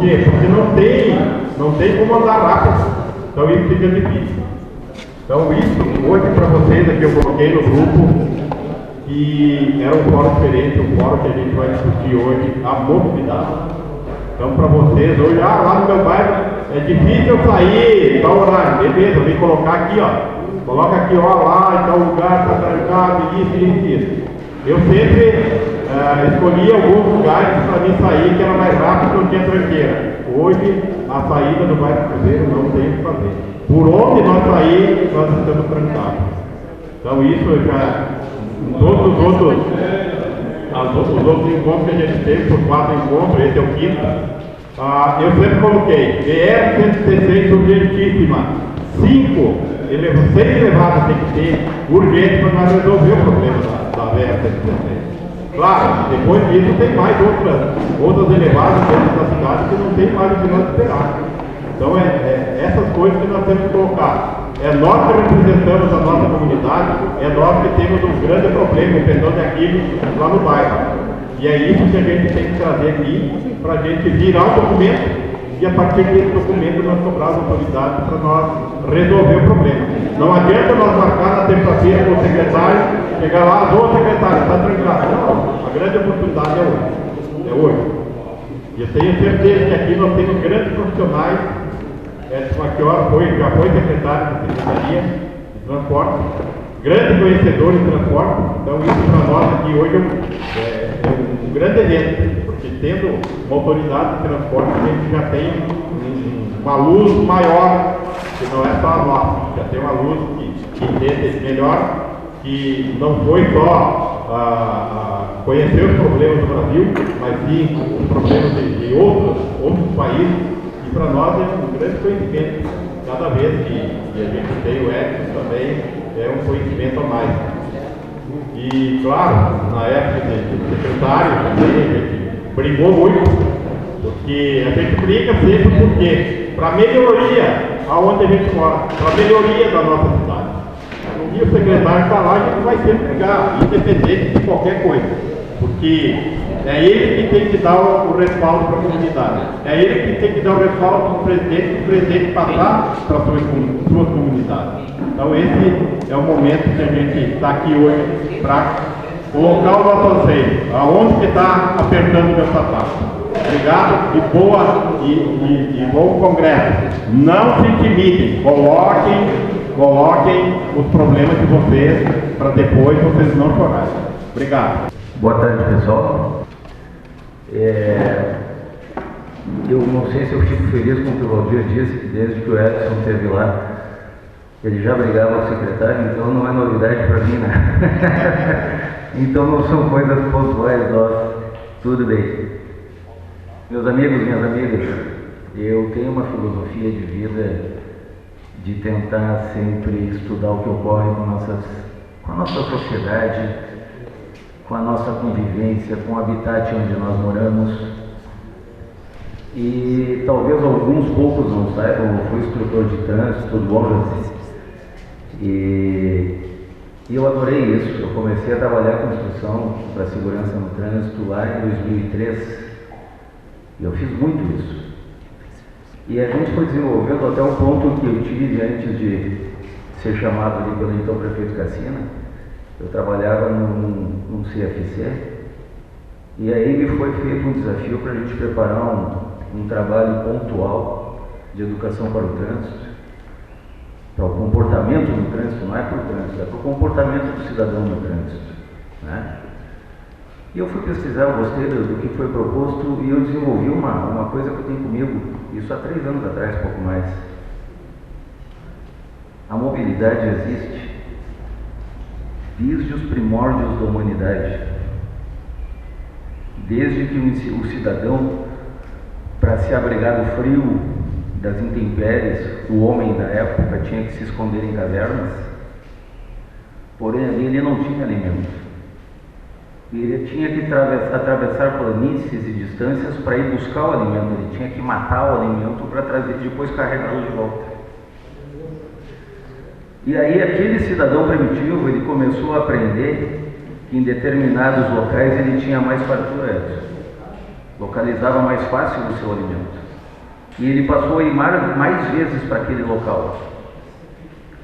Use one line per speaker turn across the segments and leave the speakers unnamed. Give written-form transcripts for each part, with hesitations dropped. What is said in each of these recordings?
quê? Porque não tem como andar rápido. Então isso fica difícil. Então isso, hoje para vocês aqui eu coloquei no grupo que era um fórum diferente, um fórum que a gente vai discutir hoje, a mobilidade. Então para vocês, hoje, lá no meu bairro é difícil eu sair, tal horário, beleza, eu vim colocar aqui, ó. Coloca aqui, ó, lá, em tal lugar, está trancado, isso. Eu sempre escolhi alguns lugares para mim sair que era mais rápido, não tinha tranqueira. Hoje, a saída do bairro Cruzeiro não tem o que fazer. Por onde nós sair, nós estamos trancados. Então isso já, todos os outros encontros que a gente teve, por 4 encontros, esse é o 5º, eu sempre coloquei, BR-116 urgentíssima, 6 elevadas tem que ter urgente para nós resolver o problema da BR-116. Claro, depois disso tem mais outras elevadas dentro da cidade que não tem mais o que nós esperar. Então essas coisas que nós temos que colocar. É nós que representamos a nossa comunidade, é nós que temos um grande problema, questão de aquilo lá no bairro. E é isso que a gente tem que trazer aqui para a gente virar o documento e a partir desse documento nós cobrar as autoridades para nós resolver o problema. Não adianta nós marcar na terça-feira com o secretário, chegar lá, secretário, está trancado. Não, a grande oportunidade é hoje. E eu tenho certeza que aqui nós temos grandes profissionais. Edson Marchiori já foi secretário da Secretaria de Transporte, grande conhecedor de transporte, então isso para nós aqui hoje é um grande exemplo, porque tendo uma autoridade de transporte, a gente já tem uma luz maior, que não é só a nossa, já tem uma luz que entende melhor, que não foi só conhecer os problemas do Brasil, mas sim os problemas de outros países. E para nós é um grande conhecimento, cada vez que a gente tem o Edson também é um conhecimento a mais. E claro, na época de secretário também a gente brigou muito, porque a gente briga sempre porque para melhoria aonde a gente mora, para melhoria da nossa cidade. E o secretário está lá, a gente vai sempre brigar, independente de qualquer coisa, porque é ele que tem que dar o respaldo para a comunidade. É ele que tem que dar o respaldo para o presidente passar para as suas comunidades. Então esse é o momento que a gente está aqui hoje para colocar o nosso anseio. Aonde que está apertando o meu sapato. Obrigado e bom congresso. Não se intimidem, coloquem os problemas de vocês para depois vocês não chorarem. Obrigado.
Boa tarde, pessoal. Eu não sei se eu fico feliz com o que o Valdir disse, que desde que o Edson esteve lá, ele já brigava com o secretário, então não é novidade para mim, né? Então não são coisas pontuais nossas. Tudo bem. Meus amigos, minhas amigas, eu tenho uma filosofia de vida de tentar sempre estudar o que ocorre com a nossa sociedade, com a nossa convivência, com o habitat onde nós moramos. E talvez alguns poucos não saibam, eu fui instrutor de trânsito longas e eu adorei isso. Eu comecei a trabalhar com instrução para segurança no trânsito lá em 2003 e eu fiz muito isso. E a gente foi desenvolvendo até o ponto que eu tive antes de ser chamado ali pelo então prefeito Cassina. Eu trabalhava num CFC e aí me foi feito um desafio para a gente preparar um trabalho pontual de educação para o trânsito, para o comportamento no trânsito, não é para o trânsito, é para o comportamento do cidadão no trânsito, né? E eu fui pesquisar, gostei do que foi proposto e eu desenvolvi uma coisa que eu tenho comigo, isso há 3 anos atrás, pouco mais. A mobilidade existe desde os primórdios da humanidade, desde que o cidadão, para se abrigar do frio, das intempéries, o homem da época tinha que se esconder em cavernas, porém ali ele não tinha alimento. Ele tinha que atravessar planícies e distâncias para ir buscar o alimento, ele tinha que matar o alimento para trazer, depois carregá-lo de volta. E aí aquele cidadão primitivo, ele começou a aprender que em determinados locais ele tinha mais fartura, localizava mais fácil o seu alimento. E ele passou a ir mais vezes para aquele local.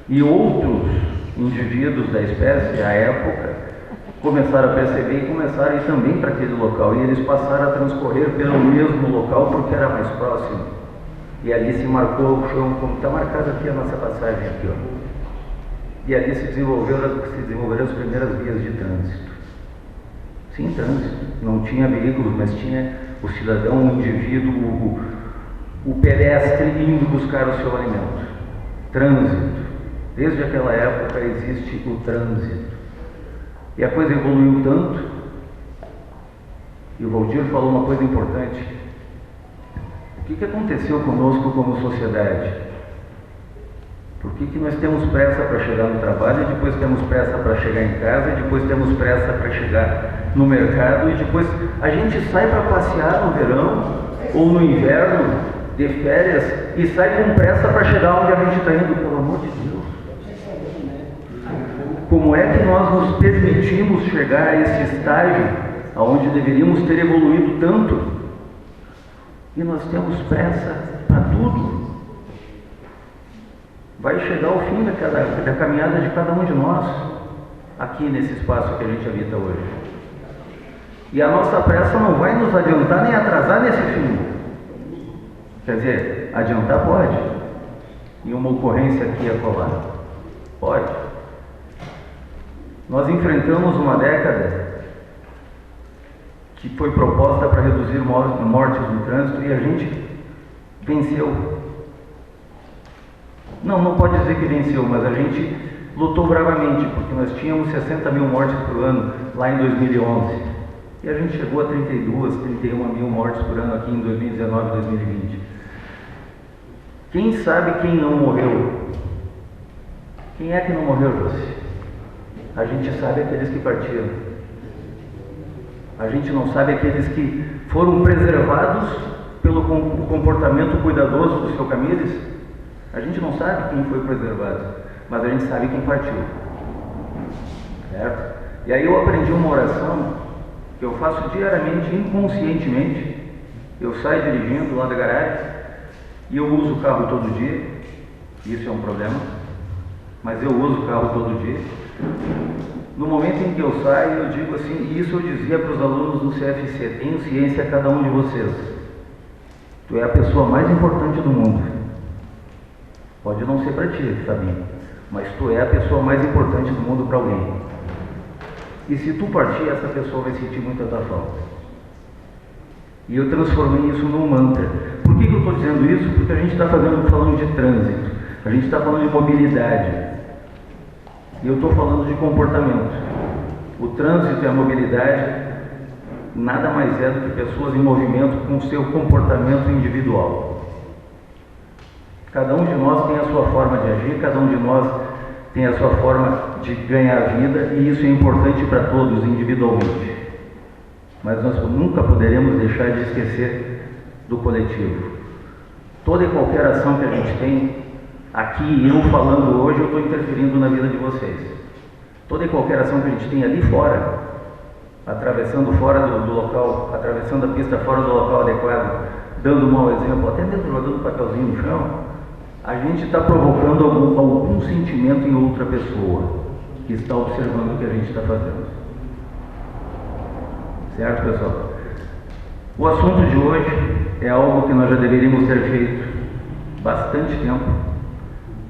E outros indivíduos da espécie, à época, começaram a perceber e começaram a ir também para aquele local. E eles passaram a transcorrer pelo mesmo local porque era mais próximo. E ali se marcou o chão, como está marcado aqui a nossa passagem aqui, ó. E ali se desenvolveram as primeiras vias de trânsito. Sim, trânsito. Não tinha veículos, mas tinha o cidadão, o indivíduo, o pedestre indo buscar o seu alimento. Trânsito. Desde aquela época existe o trânsito. E a coisa evoluiu tanto, e o Valdir falou uma coisa importante. O que aconteceu conosco como sociedade? Por que nós temos pressa para chegar no trabalho, e depois temos pressa para chegar em casa, e depois temos pressa para chegar no mercado, e depois a gente sai para passear no verão ou no inverno, de férias, e sai com pressa para chegar onde a gente está indo, pelo amor de Deus. Como é que nós nos permitimos chegar a esse estágio aonde deveríamos ter evoluído tanto e nós temos pressa para tudo? Vai chegar o fim da caminhada de cada um de nós aqui nesse espaço que a gente habita hoje. E a nossa pressa não vai nos adiantar nem atrasar nesse fim. Quer dizer, adiantar pode. E uma ocorrência aqui e acolá. Pode. Nós enfrentamos uma década que foi proposta para reduzir mortes no trânsito e a gente venceu. Não pode dizer que venceu, mas a gente lutou bravamente, porque nós tínhamos 60 mil mortes por ano lá em 2011. E a gente chegou a 32, 31 mil mortes por ano aqui em 2019 e 2020. Quem sabe quem não morreu? Quem é que não morreu, José? A gente sabe aqueles que partiram. A gente não sabe aqueles que foram preservados pelo comportamento cuidadoso do seu Camires. A gente não sabe quem foi preservado, mas a gente sabe quem partiu. Certo? E aí eu aprendi uma oração que eu faço diariamente, inconscientemente. Eu saio dirigindo lá da garagem e eu uso o carro todo dia. Isso é um problema, mas eu uso o carro todo dia. No momento em que eu saio, eu digo assim, e isso eu dizia para os alunos do CFC: tenho ciência, cada um de vocês. Tu é a pessoa mais importante do mundo. Pode não ser para ti, Fabinho, mas tu é a pessoa mais importante do mundo para alguém. E se tu partir, essa pessoa vai sentir muito a tua falta. E eu transformei isso num mantra. Por que eu estou dizendo isso? Porque a gente está falando de trânsito, a gente está falando de mobilidade. E eu estou falando de comportamento. O trânsito e a mobilidade nada mais é do que pessoas em movimento com o seu comportamento individual. Cada um de nós tem a sua forma de agir, cada um de nós tem a sua forma de ganhar vida, e isso é importante para todos individualmente. Mas nós nunca poderemos deixar de esquecer do coletivo. Toda e qualquer ação que a gente tem, aqui eu falando hoje, eu estou interferindo na vida de vocês. Toda e qualquer ação que a gente tem ali fora, atravessando fora do local, atravessando a pista fora do local adequado, dando um mau exemplo, até mesmo jogando papelzinho no chão, a gente está provocando algum sentimento em outra pessoa que está observando o que a gente está fazendo. Certo, pessoal? O assunto de hoje é algo que nós já deveríamos ter feito bastante tempo.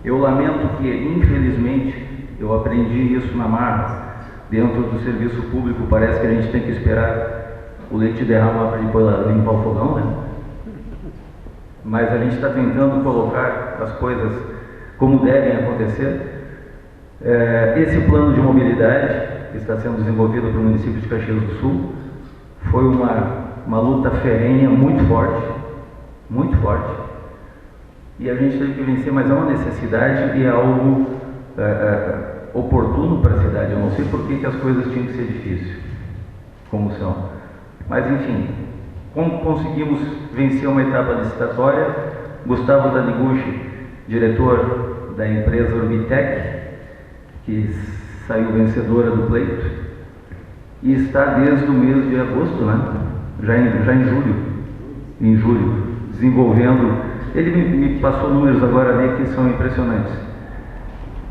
Eu lamento que, infelizmente, eu aprendi isso na marra. Dentro do serviço público, parece que a gente tem que esperar o leite derramar para depois limpar o fogão, né? Mas a gente está tentando colocar as coisas como devem acontecer. Esse plano de mobilidade que está sendo desenvolvido para o município de Caxias do Sul foi uma luta ferrenha, muito forte, e a gente teve que vencer, mas é uma necessidade e é algo oportuno para a cidade. Eu não sei por que as coisas tinham que ser difíceis, como são, mas enfim, como conseguimos vencer uma etapa licitatória. Gustavo Daniguchi, diretor da empresa Orbitec, que saiu vencedora do pleito, e está desde o mês de agosto, né? já em julho, desenvolvendo Ele me passou números agora ali que são impressionantes.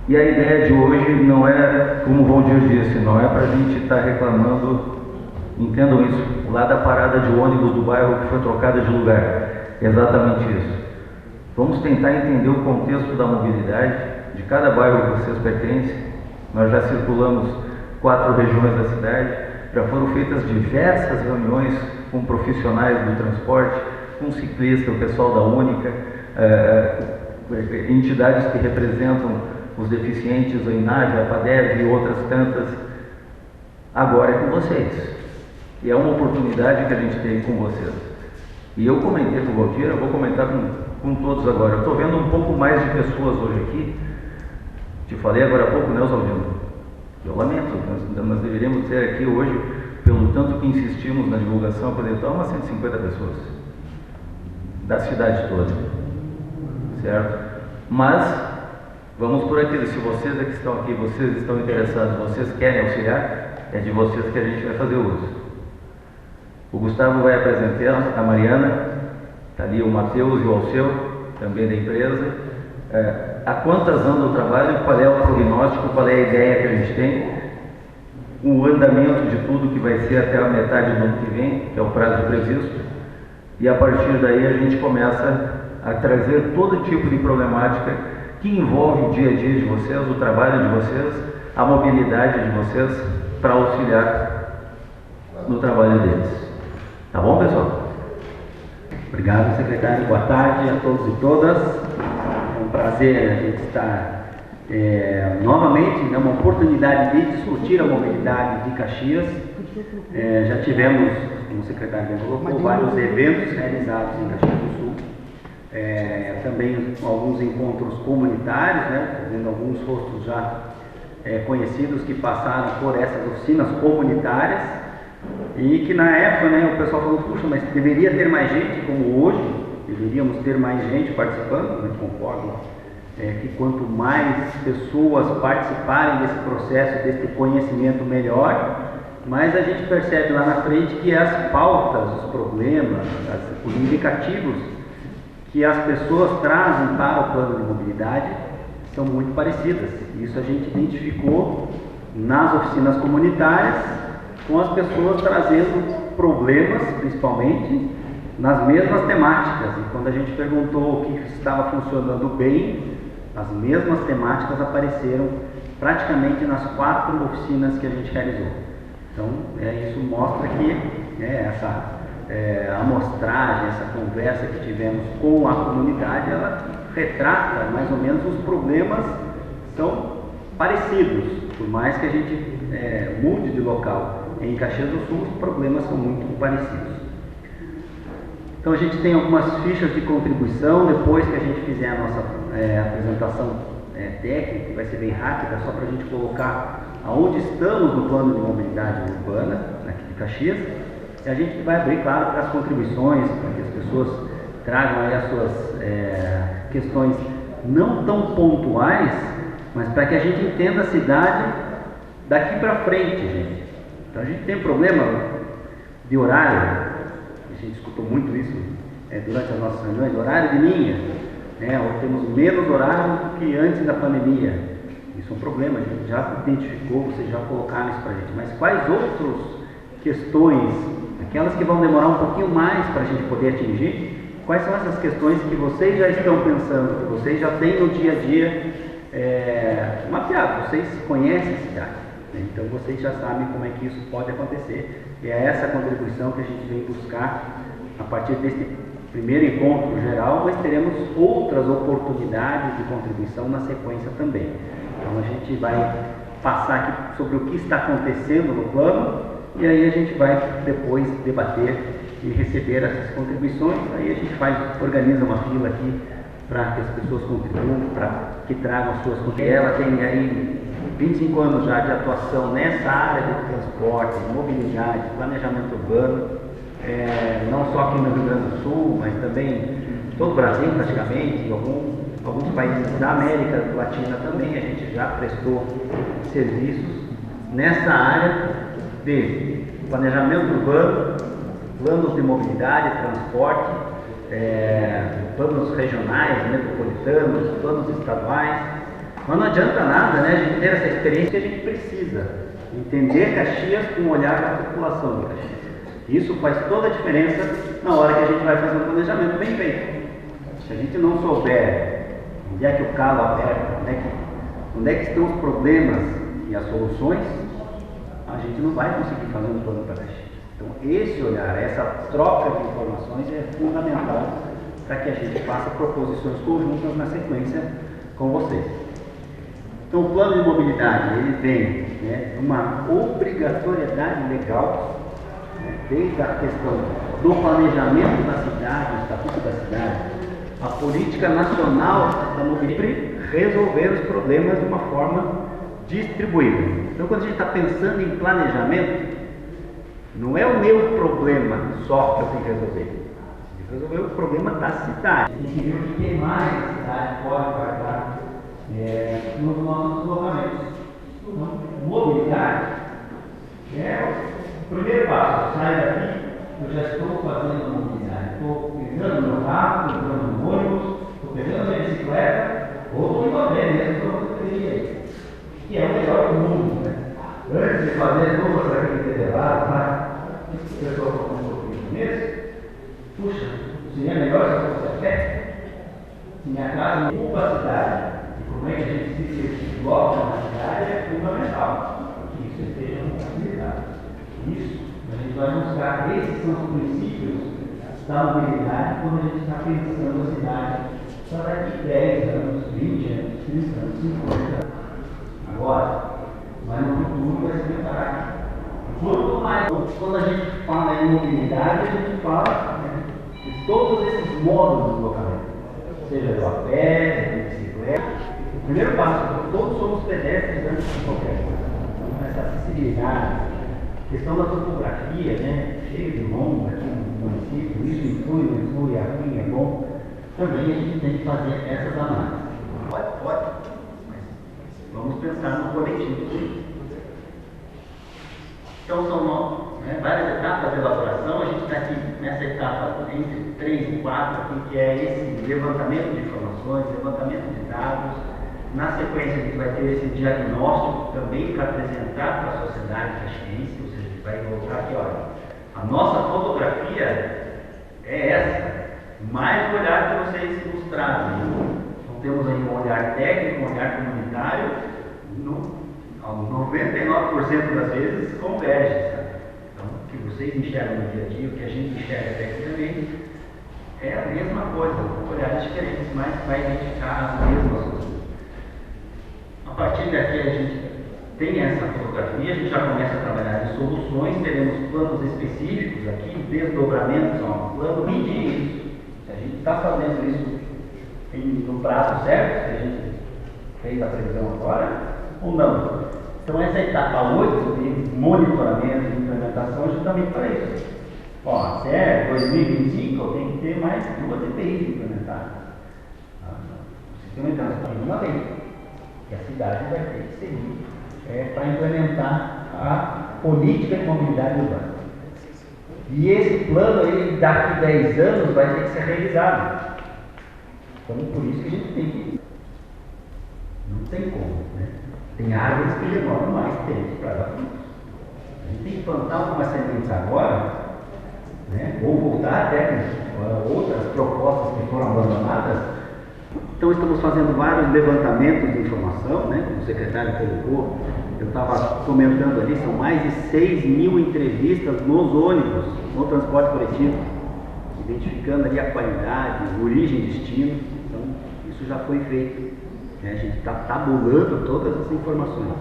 E a ideia de hoje não é, como o Valdir disse, não é para a gente estar reclamando, entendam isso, lá da parada de ônibus do bairro que foi trocada de lugar. É exatamente isso. Vamos tentar entender o contexto da mobilidade de cada bairro que vocês pertencem. Nós já circulamos 4 regiões da cidade, já foram feitas diversas reuniões com profissionais do transporte, com ciclistas, o pessoal da Única, entidades que representam os deficientes, a INAV, a PADEV e outras tantas. Agora é com vocês. E é uma oportunidade que a gente tem com vocês. E eu comentei com o Valdir, eu vou comentar com todos agora. Eu estou vendo um pouco mais de pessoas hoje aqui. Te falei agora há pouco, né, Oswaldino? Eu lamento, nós deveríamos ter aqui hoje, pelo tanto que insistimos na divulgação, apresentar umas 150 pessoas da cidade toda, certo? Mas vamos por aquilo, se vocês é que estão aqui, vocês estão interessados, vocês querem auxiliar, é de vocês que a gente vai fazer uso. O Gustavo vai apresentar, a Mariana, está ali o Matheus e o Alceu, também da empresa. Há quantas anda o trabalho, qual é o prognóstico, qual é a ideia que a gente tem, o andamento de tudo que vai ser até a metade do ano que vem, que é o prazo previsto, e a partir daí a gente começa a trazer todo tipo de problemática que envolve o dia a dia de vocês, o trabalho de vocês, a mobilidade de vocês, para auxiliar no trabalho deles. Tá bom, pessoal?
Obrigado, secretário. Boa tarde a todos e todas. É um prazer a gente estar novamente, né, uma oportunidade de discutir a mobilidade de Caxias. Já tivemos, como o secretário bem colocou, vários eventos realizados em Caxias do Sul. Também alguns encontros comunitários, né, trazendo alguns rostos já conhecidos que passaram por essas oficinas comunitárias e que na época, né, o pessoal falou, puxa, mas deveria ter mais gente como hoje, deveríamos ter mais gente participando, né, concordo, que quanto mais pessoas participarem desse processo, desse conhecimento melhor, mas a gente percebe lá na frente que as pautas, os problemas, os indicativos que as pessoas trazem para o plano de mobilidade são muito parecidas. Isso a gente identificou nas oficinas comunitárias, com as pessoas trazendo problemas, principalmente, nas mesmas temáticas. E quando a gente perguntou o que estava funcionando bem, as mesmas temáticas apareceram praticamente nas 4 oficinas que a gente realizou. Então, isso mostra que essa amostragem, essa conversa que tivemos com a comunidade, ela retrata mais ou menos os problemas são parecidos, por mais que a gente mude de local. Em Caxias do Sul, os problemas são muito parecidos. Então, a gente tem algumas fichas de contribuição, depois que a gente fizer a nossa apresentação técnica, que vai ser bem rápida, só para a gente colocar aonde estamos no plano de mobilidade urbana, aqui de Caxias. E a gente vai abrir, claro, para as contribuições, para que as pessoas tragam aí as suas questões não tão pontuais, mas para que a gente entenda a cidade daqui para frente, gente. Então a gente tem um problema de horário, a gente escutou muito isso durante as nossas reuniões, horário de linha, ou temos menos horário do que antes da pandemia. Isso é um problema, a gente já identificou, vocês já colocaram isso para a gente, mas quais outras questões, aquelas que vão demorar um pouquinho mais para a gente poder atingir, quais são essas questões que vocês já estão pensando, que vocês já têm no dia a dia mapeado, vocês conhecem a cidade, né? Então vocês já sabem como é que isso pode acontecer, e é essa contribuição que a gente vem buscar a partir desse primeiro encontro geral, mas teremos outras oportunidades de contribuição na sequência também. Então a gente vai passar aqui sobre o que está acontecendo no plano, e aí a gente vai depois debater e receber essas contribuições. Aí a gente organiza uma fila aqui para que as pessoas contribuam, para que tragam as suas contribuições. Ela tem aí 25 anos já de atuação nessa área de transporte, mobilidade, planejamento urbano, não só aqui no Rio Grande do Sul, mas também em todo o Brasil praticamente, em alguns países da América Latina também a gente já prestou serviços nessa área de planejamento urbano, planos de mobilidade, transporte, planos regionais, metropolitanos, planos estaduais. Mas não adianta nada, né, a gente ter essa experiência que a gente precisa. Entender Caxias com o olhar da população de Caxias. Isso faz toda a diferença na hora que a gente vai fazer um planejamento bem feito. Se a gente não souber onde é que o calo aperta, onde é que estão os problemas e as soluções, a gente não vai conseguir fazer um plano para Caxias. Então, esse olhar, essa troca de informações é fundamental para que a gente faça proposições conjuntas na sequência com vocês. Então, o plano de mobilidade, ele tem, né, uma obrigatoriedade legal, né, desde a questão do planejamento da cidade, o estatuto da cidade, a política nacional da mobilidade, resolver os problemas de uma forma distribuída. Então, quando a gente está pensando em planejamento, não é o meu problema só que eu tenho que resolver. Eu tenho que resolver o problema da cidade. A gente viu que tem mais a cidade pode guardar nos nossos deslocamentos. Então, mobilidade é o primeiro passo. Eu saio daqui, eu já estou fazendo mobilidade. Estou pegando meu carro, estou pegando meu ônibus, estou pegando minha bicicleta, ou estou indo a pé mesmo, estou fazendo que é o melhor do mundo, né? Antes de fazer todas aqueles federados, o pessoal falou um pouquinho mesmo, puxa, seria melhor se eu fosse a pé? Minha casa não ocupa a cidade. E como é que a gente se desloca na cidade é fundamental que isso esteja com facilidade. Isso, a gente vai buscar, esses são os princípios da mobilidade quando a gente está pensando a cidade para daqui 10 anos, 20 anos, 30 anos, 50 anos. Agora, mas no futuro vai se preparar. Quanto mais, quando a gente fala em mobilidade, a gente fala, né, de todos esses modos de deslocamento, seja do a pé, de bicicleta. O primeiro passo, todos somos pedestres antes de qualquer coisa. Então, essa acessibilidade, questão da topografia, né, cheio de lomba aqui no município, isso influi, a ruim é bom. Também a gente tem que fazer essas análises. Pode. Vamos pensar no coletivo. Então são várias etapas de elaboração. A gente está aqui nessa etapa entre 3 e 4, aqui, que é esse levantamento de informações, levantamento de dados. Na sequência a gente vai ter esse diagnóstico também para apresentar para a sociedade caxiense, ou seja, a gente vai voltar aqui, olha, a nossa fotografia é essa, mais o olhar que vocês nos trazem. Então temos aí um olhar técnico, um olhar comunitário, 99% das vezes converge, sabe? Então, o que vocês enxergam no dia a dia, o que a gente enxerga tecnicamente, é a mesma coisa, olhares diferentes, mas vai identificar as mesmas coisas. A partir daqui a gente tem essa fotografia, a gente já começa a trabalhar em soluções, teremos planos específicos aqui, desdobramentos ao plano, medir isso. Se a gente está fazendo isso no prazo certo, se a gente fez a previsão agora, ou não. Então essa etapa 8 de monitoramento e implementação é justamente para isso. Ó, até 2025 eu tenho que ter mais 2 EPIs implementadas. O sistema internacional de uma lei, que a cidade vai ter que seguir para implementar a política de mobilidade urbana. E esse plano, ele, daqui 10 anos, vai ter que ser revisado. Então por isso que a gente tem que... Não tem como, né? Tem árvores que demoram mais tempo para dar frutos. A gente tem que plantar algumas sementes agora, né? Ou voltar até com outras propostas que foram abandonadas. Então estamos fazendo vários levantamentos de informação, né? Como o secretário colocou, eu estava comentando ali, são mais de 6 mil entrevistas nos ônibus, no transporte coletivo, identificando ali a qualidade, origem e destino. Então isso já foi feito. A gente está tabulando todas as informações.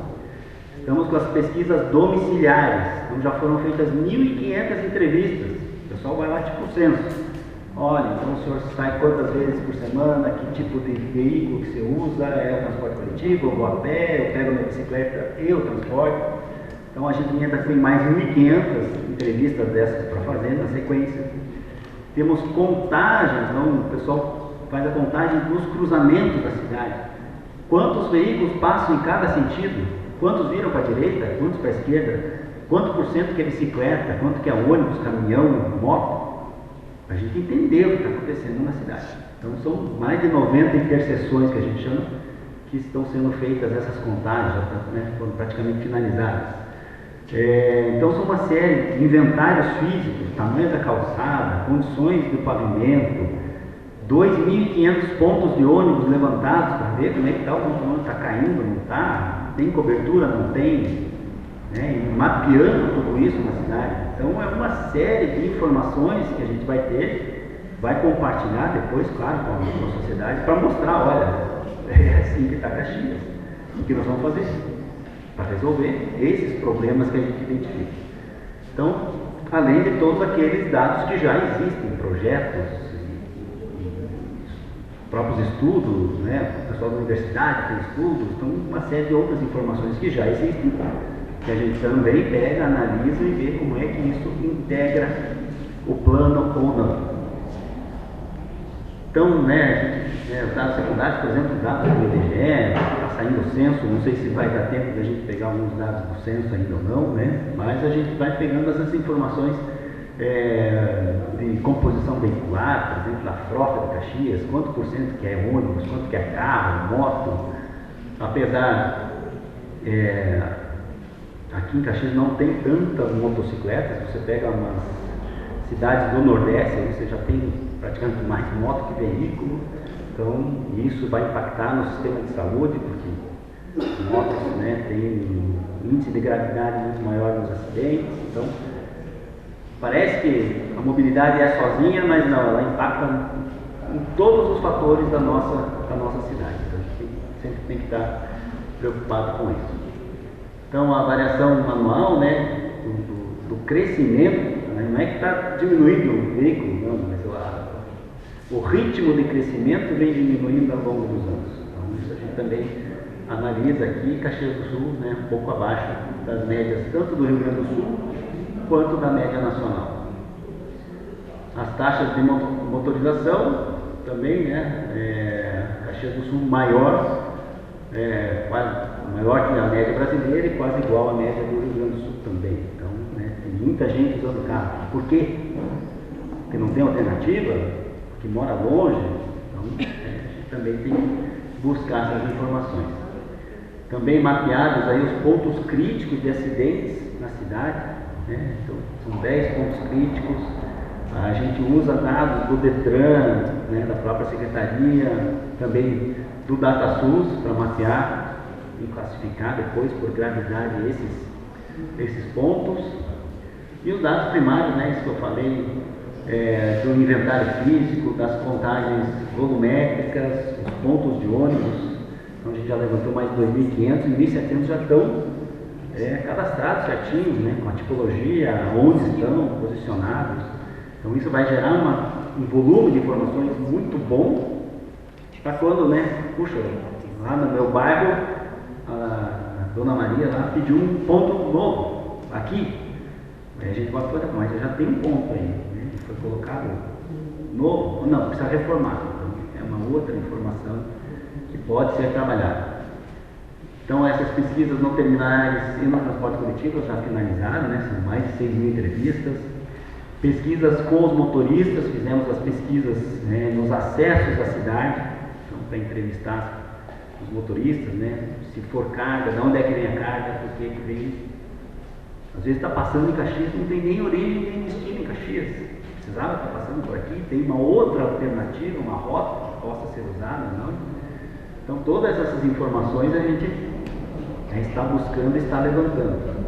Estamos com as pesquisas domiciliares, então já foram feitas 1.500 entrevistas. O pessoal vai lá tipo censo. Olha, então o senhor sai quantas vezes por semana, que tipo de veículo que você usa, é o transporte coletivo, eu vou a pé, eu pego minha bicicleta, eu transporto. Então a gente ainda tem mais 1.500 entrevistas dessas para fazer na sequência. Temos contagens, então o pessoal faz a contagem dos cruzamentos da cidade. Quantos veículos passam em cada sentido? Quantos viram para a direita? Quantos para a esquerda? Quanto por cento que é bicicleta? Quanto que é ônibus, caminhão, moto? a gente entender o que está acontecendo na cidade. Então são mais de 90 interseções que a gente chama, que estão sendo feitas essas contagens, já foram praticamente finalizadas. Então são uma série de inventários físicos, tamanho da calçada, condições do pavimento, 2.500 pontos de ônibus levantados para ver como é que está, o ônibus está caindo, não está, tem cobertura, não tem, né? E mapeando tudo isso na cidade. Então é uma série de informações que a gente vai ter, vai compartilhar depois, claro, com a sociedade, para mostrar, olha, é assim que está Caxias, o que nós vamos fazer para resolver esses problemas que a gente identifica. Então, além de todos aqueles dados que já existem, projetos, próprios estudos, né? O pessoal da universidade tem estudos, então uma série de outras informações que já existem, que a gente também pega, analisa e vê como é que isso integra o plano ou não. Então, né, os dados secundários, por exemplo, os dados do IBGE, está saindo o censo, não sei se vai dar tempo de a gente pegar alguns dados do censo ainda ou não, né? Mas a gente vai pegando essas informações de composição veicular, por exemplo, da frota de Caxias, quanto por cento que é ônibus, quanto que é carro, moto, apesar aqui em Caxias não tem tantas motocicletas, você pega umas cidades do Nordeste, aí você já tem praticamente mais moto que veículo, então isso vai impactar no sistema de saúde, porque as motos, né, têm um índice de gravidade muito maior nos acidentes, então parece que a mobilidade é sozinha, mas não, ela impacta em todos os fatores da nossa cidade. Então a gente sempre tem que estar preocupado com isso. Então a variação manual, né, do crescimento, né, não é que está diminuindo o veículo, não, mas o ritmo de crescimento vem diminuindo ao longo dos anos. Então isso a gente também analisa aqui, Caxias do Sul, né, um pouco abaixo das médias tanto do Rio Grande do Sul quanto da média nacional. As taxas de motorização também, né, Caxias do Sul maior, quase maior que a média brasileira e quase igual à média do Rio Grande do Sul também. Então, né, tem muita gente usando carro. Por quê? Porque não tem alternativa, que mora longe, então a gente também tem que buscar essas informações. Também mapeados aí os pontos críticos de acidentes na cidade, né? Então, são 10 pontos críticos. A gente usa dados do Detran, né, da própria Secretaria, também do DataSUS para mapear e classificar depois por gravidade esses pontos. E os dados primários, né, isso que eu falei, do inventário físico, das contagens volumétricas, os pontos de ônibus. Então a gente já levantou mais de 2.500 e 1.700 já estão cadastrados certinhos, né, com a tipologia, onde estão posicionados. Então isso vai gerar um volume de informações muito bom para quando, né, puxa, lá no meu bairro, a Dona Maria lá pediu um ponto novo aqui. Aí a gente pode falar, mas já tem um ponto aí, né? Foi colocado novo, não, precisa reformar. Então, é uma outra informação que pode ser trabalhada. Então essas pesquisas não terminais e no transporte coletivo já finalizaram, né? São mais de 6.000 entrevistas. Pesquisas com os motoristas, fizemos as pesquisas, né, nos acessos à cidade, então, para entrevistar os motoristas, né, se for carga, de onde é que vem a carga, por que vem. Às vezes está passando em Caxias, não tem nem origem nem destino em Caxias. Precisava estar passando por aqui, tem uma outra alternativa, uma rota que possa ser usada, não? Então todas essas informações a gente está buscando e está levantando.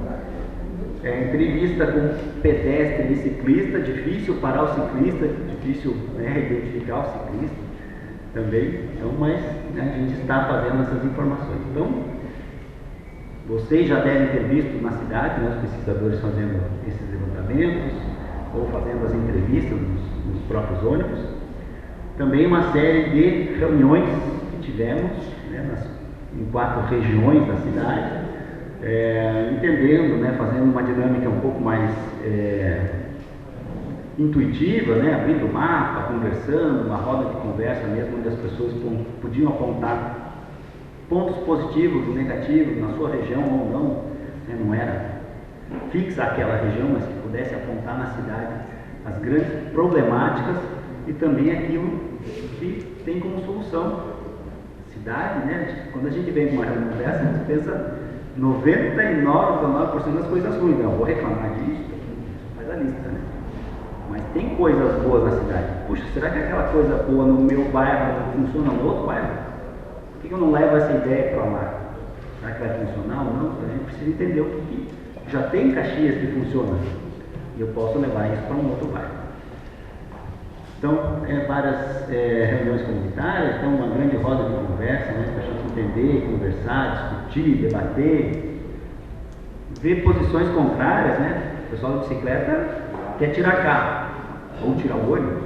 Entrevista com pedestre e ciclista, difícil parar o ciclista, difícil, né, identificar o ciclista também, então, mas, né, a gente está fazendo essas informações. Então, vocês já devem ter visto na cidade, né, os pesquisadores fazendo esses levantamentos ou fazendo as entrevistas nos próprios ônibus. Também uma série de reuniões que tivemos, né, em 4 regiões da cidade, entendendo, né, fazendo uma dinâmica um pouco mais intuitiva, né, abrindo o mapa, conversando, uma roda de conversa mesmo, onde as pessoas podiam apontar pontos positivos e negativos na sua região ou não, né, não era fixa aquela região, mas que pudesse apontar na cidade as grandes problemáticas e também aquilo que tem como solução. Cidade, né? Quando a gente vem com uma reunião dessa, a gente pensa 99,9% das coisas ruins. Não, vou reclamar disso, faz a lista, né? Mas tem coisas boas na cidade. Puxa, será que aquela coisa boa no meu bairro não funciona no outro bairro? Por que eu não levo essa ideia para lá? Será que vai funcionar ou não? A gente precisa entender o que já tem em Caxias que funciona. E eu posso levar isso para um outro bairro. Então, várias reuniões comunitárias, então uma grande roda de conversa, né, para a gente entender, conversar, discutir, debater, ver posições contrárias, né? O pessoal da bicicleta quer tirar carro ou tirar o ônibus.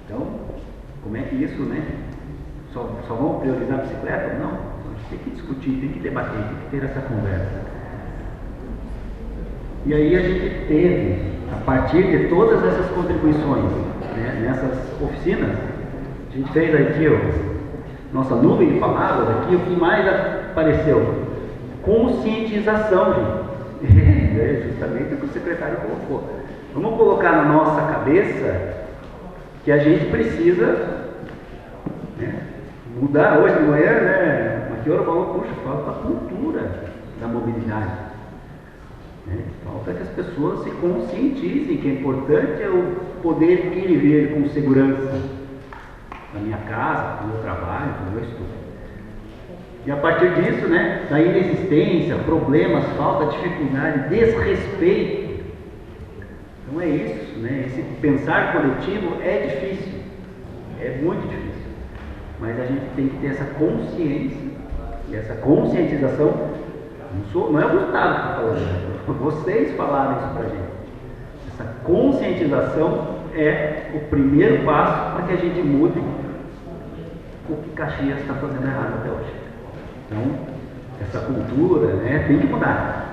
Então, como é que isso, né? Só vão priorizar a bicicleta? Não. Então, a gente tem que discutir, tem que debater, tem que ter essa conversa. E aí a gente teve, a partir de todas essas contribuições, né, nessas oficinas, a gente fez aqui, nossa nuvem de palavras aqui, o que mais apareceu? Conscientização, gente. É justamente o que o secretário colocou. Vamos colocar na nossa cabeça que a gente precisa, né, mudar. Hoje de manhã, né, a Maquiora falou, puxa, falta a cultura da mobilidade. Falta que as pessoas se conscientizem que é importante eu poder ir e vir com segurança na minha casa, no meu trabalho, no meu estudo. E a partir disso, né, da inexistência, problemas, falta, dificuldade, desrespeito. Então é isso, né? Esse pensar coletivo é difícil, é muito difícil. Mas a gente tem que ter essa consciência, e essa conscientização. Não é o Gustavo que está falando, vocês falaram isso para a gente. Essa conscientização é o primeiro passo para que a gente mude o que Caxias está fazendo errado até hoje. Então, essa cultura, né, tem que mudar.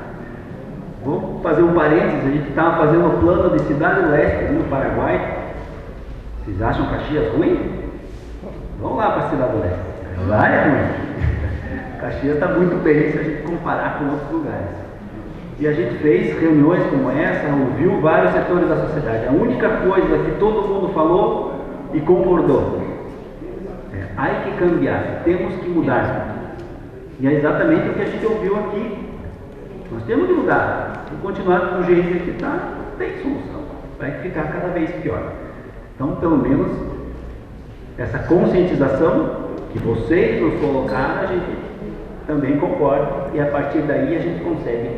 Vou fazer um parênteses, a gente estava fazendo o plano de Cidade Leste ali no Paraguai. Vocês acham Caxias ruim? Vamos lá para a Cidade Leste. Lá é ruim. Caxias está muito bem se a gente comparar com outros lugares. E a gente fez reuniões como essa, ouviu vários setores da sociedade. A única coisa que todo mundo falou e concordou há que cambiar, temos que mudar. E é exatamente o que a gente ouviu aqui. Nós temos que mudar. Se continuar do jeito que está, não tem solução. Vai ficar cada vez pior. Então, pelo menos, essa conscientização que vocês nos colocaram, a gente também concorda, e a partir daí a gente consegue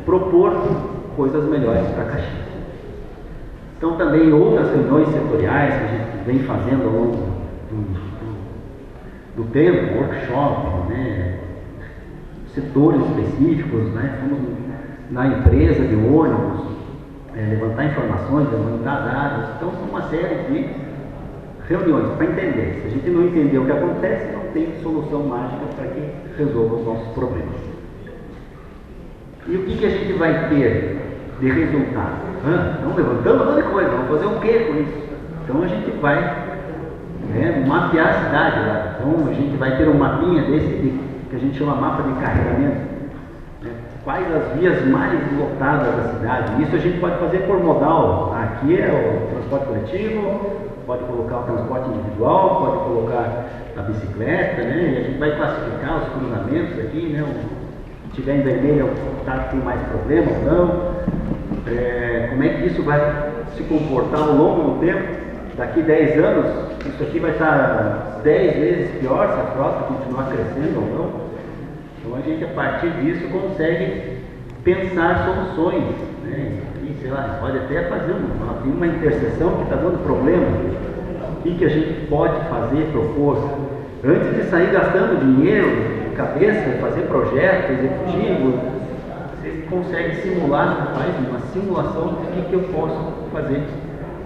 propor coisas melhores para Caxias. Então também outras reuniões setoriais que a gente vem fazendo ao longo do tempo, workshop, né, setores específicos, né, fomos na empresa de ônibus, levantar informações, levantar dados, então são uma série de reuniões para entender. Se a gente não entender o que acontece, não tem solução mágica para que resolva os nossos problemas. E o que a gente vai ter de resultado? Estamos levantando um monte de coisa, vamos fazer o que com isso? Então a gente vai mapear a cidade lá. Então a gente vai ter um mapinha desse que a gente chama mapa de carregamento. Né? Quais as vias mais lotadas da cidade? Isso a gente pode fazer por modal. Aqui é o transporte coletivo, pode colocar o transporte individual, pode colocar a bicicleta, né? E a gente vai classificar os cruzamentos aqui, né? Se tiver em vermelho, tá, tem mais problema ou não. Como é que isso vai se comportar ao longo do tempo? Daqui 10 anos, isso aqui vai estar 10 vezes pior se a frota continuar crescendo ou não. Então a gente, a partir disso, consegue pensar soluções, né? E, sei lá, pode até fazer uma interseção que está dando problema. O que a gente pode fazer, propor? Antes de sair gastando dinheiro, cabeça, fazer projeto executivo, você consegue simular, faz uma simulação do que eu posso fazer.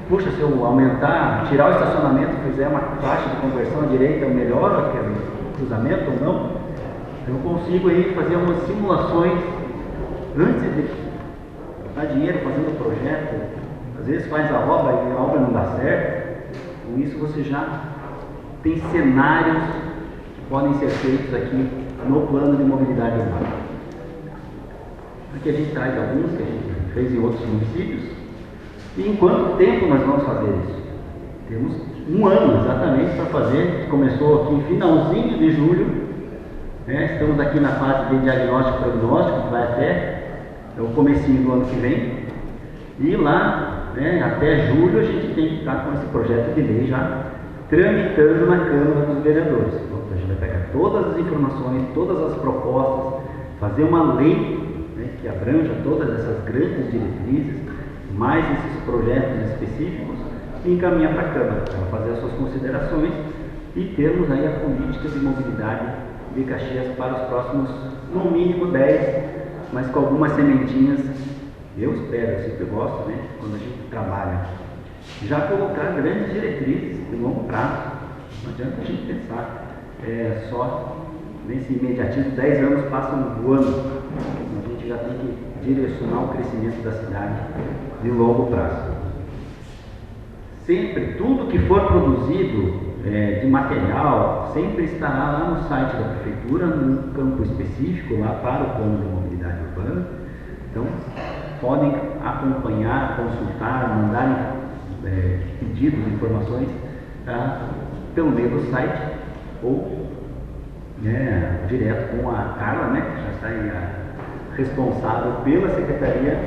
Puxa, se eu aumentar, tirar o estacionamento, fizer uma taxa de conversão à direita, eu melhoro aquele cruzamento ou não? Eu consigo aí fazer umas simulações antes de dar dinheiro fazendo o projeto. Às vezes faz a obra e a obra não dá certo. Com isso você já tem cenários que podem ser feitos aqui no plano de mobilidade urbana. Aqui a gente traz alguns que a gente fez em outros municípios. E em quanto tempo nós vamos fazer isso? Temos um ano exatamente para fazer. Começou aqui em finalzinho de julho, né? Estamos aqui na fase de diagnóstico e prognóstico, que vai até o comecinho do ano que vem. E lá, né, até julho, a gente tem que estar com esse projeto de lei já tramitando na Câmara dos Vereadores. Então, a gente vai pegar todas as informações, todas as propostas, fazer uma lei, né, que abranja todas essas grandes diretrizes, mais esses projetos específicos, e encaminhar para a Câmara, para fazer as suas considerações e termos aí a política de mobilidade de Caxias para os próximos, no mínimo 10, mas com algumas sementinhas, eu espero, eu sempre gosto, né, quando a gente trabalha, já colocar grandes diretrizes de longo prazo. Não adianta a gente pensar só nesse imediatismo, 10 anos passam voando, a gente já tem que direcionar o crescimento da cidade de longo prazo. Sempre, tudo que for produzido de material, sempre estará lá no site da Prefeitura, num campo específico lá para o plano de mobilidade urbana. Então, podem acompanhar, consultar, mandarem pedidos, informações pelo meio do site ou direto com a Carla, né, que já está aí, responsável pela Secretaria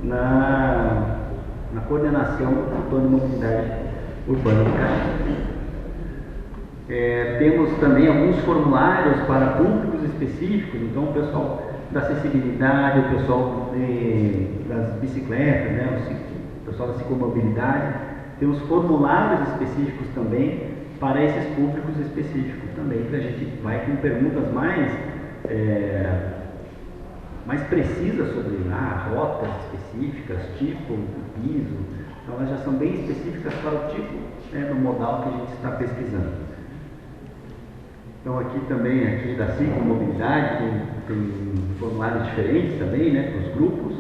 na coordenação do plano de mobilidade urbana de Caxias. Temos também alguns formulários para públicos específicos, então o pessoal da acessibilidade, o pessoal das bicicletas, né, o pessoal da ciclomobilidade, temos formulários específicos também para esses públicos específicos também, que a gente vai com perguntas mais precisas sobre rotas específicas, tipo, piso, então elas já são bem específicas para o tipo do modal que a gente está pesquisando. Então aqui também, aqui da ciclomobilidade, tem formulários diferentes também, né, para os grupos,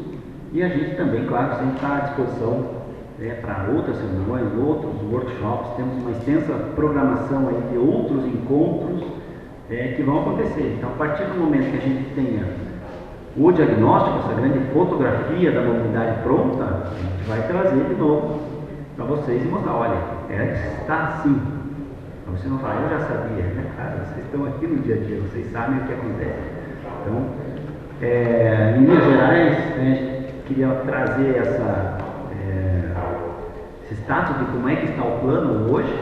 e a gente também, claro, sempre está à disposição para outras reuniões, outros workshops, temos uma extensa programação aí de outros encontros que vão acontecer. Então, a partir do momento que a gente tenha o diagnóstico, essa grande fotografia da mobilidade pronta, a gente vai trazer de novo para vocês e mostrar, olha, está assim. Então você não fala, eu já sabia, né? Cara, vocês estão aqui no dia a dia, vocês sabem o que acontece. Então, em linhas gerais, né, queria trazer esse status de como é que está o plano hoje,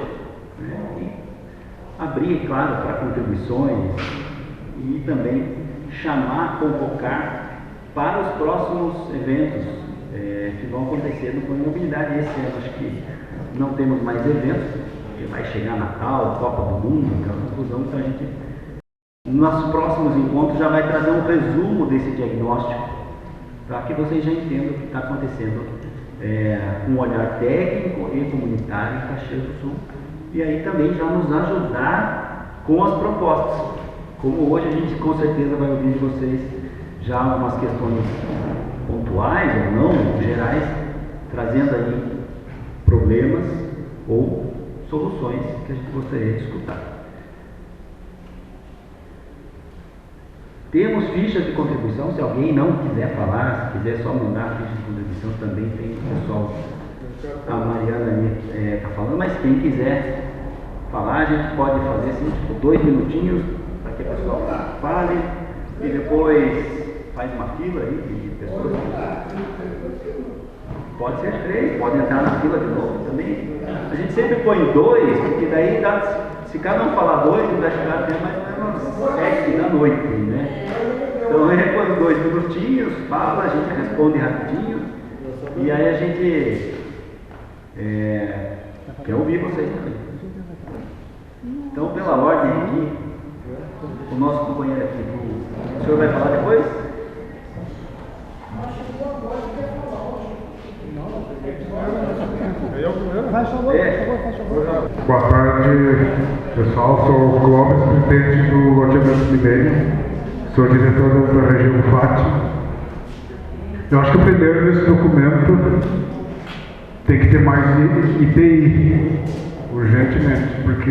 né, e abrir, claro, para contribuições e também chamar, convocar para os próximos eventos que vão acontecer no plano de mobilidade. Esse ano acho que não temos mais eventos, porque vai chegar Natal, Copa do Mundo, aquela confusão, então a gente, nos próximos encontros, já vai trazer um resumo desse diagnóstico, para que vocês já entendam o que está acontecendo com um olhar técnico e comunitário em Caxias do Sul, e aí também já nos ajudar com as propostas. Como hoje a gente com certeza vai ouvir de vocês já algumas questões pontuais ou não, gerais, trazendo aí problemas ou soluções que a gente gostaria de escutar. Temos fichas de contribuição, se alguém não quiser falar, se quiser só mandar ficha de contribuição, também tem o pessoal, a Mariana ali está falando, mas quem quiser falar, a gente pode fazer assim, tipo, 2 minutinhos, para que a pessoa fale, e depois faz uma fila aí de pessoas. Pode ser 3, pode entrar na fila de novo também. A gente sempre põe 2, porque daí se cada um falar 2, vai chegar até mais ou menos 7 da noite, né? Então ele põe 2 minutinhos, fala, a gente responde rapidinho, e aí a gente quer ouvir vocês também. Então, pela ordem aqui, o nosso companheiro aqui, o senhor vai falar depois?
Boa tarde, pessoal. Sou o Clóvis, presidente do Loteamento Mineiro. Sou diretor da região FAT. Eu acho que o primeiro nesse documento tem que ter mais IPI, urgentemente, porque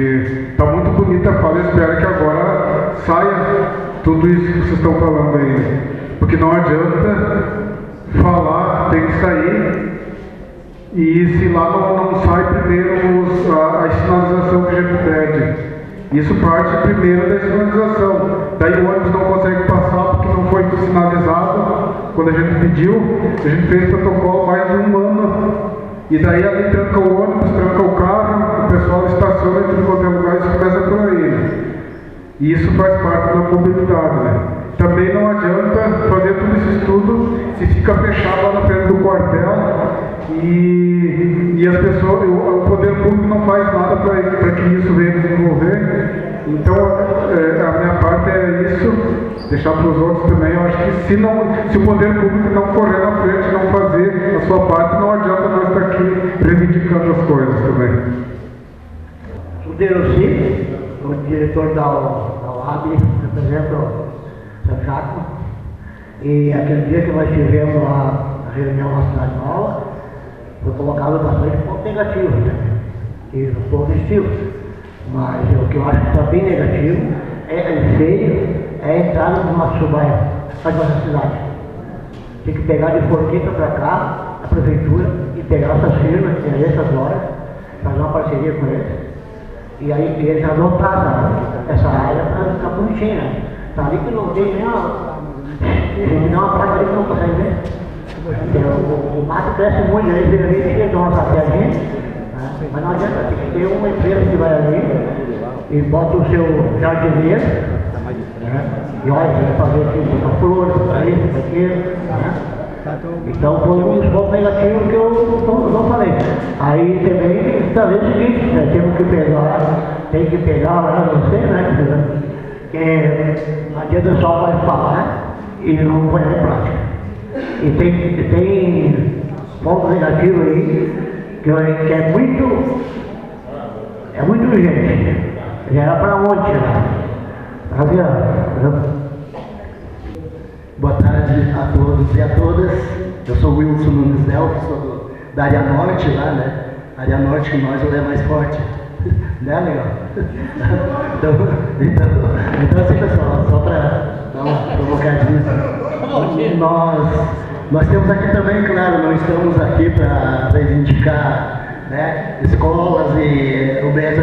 está muito bonita a fala. Eu espero que agora saia tudo isso que vocês estão falando aí, porque não adianta falar, tem que sair. e se lá não sai primeiro a sinalização que a gente pede. Isso parte primeiro da sinalização. Daí o ônibus não consegue passar porque não foi sinalizado. Quando a gente pediu, a gente fez protocolo mais de um ano. E daí ali tranca o ônibus, tranca o carro, o pessoal estaciona em tudo quanto é lugar e isso começa por aí, né? E isso faz parte da mobilidade, né? Também não adianta fazer todo esse estudo se fica fechado lá na frente do quartel e as pessoas, o poder público não faz nada para que isso venha desenvolver. Então a minha parte é isso, deixar para os outros também. Eu acho que se o poder público não correr na frente, não fazer a sua parte, não adianta nós estar aqui reivindicando as coisas também.
O Deroci, o diretor da UAB, representa o São Jaco, e aquele dia que nós tivemos a reunião na Cidade Nova, foi colocado bastante ponto negativo, né? E não positivo. Mas o que eu acho que está bem negativo é feio, é a entrada do nosso bairro, da nossa cidade. Tem que pegar de Forqueta para cá, a prefeitura, e pegar essas firmas, essas horas, fazer uma parceria com eles. E aí eles adotaram essa área para ficar bonitinha, né? Tá ali que não tem nem uma placa ali que não consegue ver. O mato cresce muito, aí vem ali, eles dão uma sapiadinha, né? Mas não adianta, tem que ter uma empresa que vai ali e bota o seu jardineiro, né? E olha, vai fazer aqui, botar flores, isso, aquilo, né? Então foi um dos pontos negativos que eu não falei. Aí também talvez o seguinte, né? Tem que pegar lá, não sei, né? Que não adianta só vai falar e não põe em prática. E tem pontos negativos aí que é muito urgente. Já era para ontem, né?
Boa tarde a todos e a todas. Eu sou o Wilson Nunes Delphi, sou da área norte lá, né? A área norte que nós é mais forte. Né, legal? Então assim, pessoal, só para dar uma provocadinha. Nós temos aqui também, claro, não estamos aqui para reivindicar, né, escolas e UBS,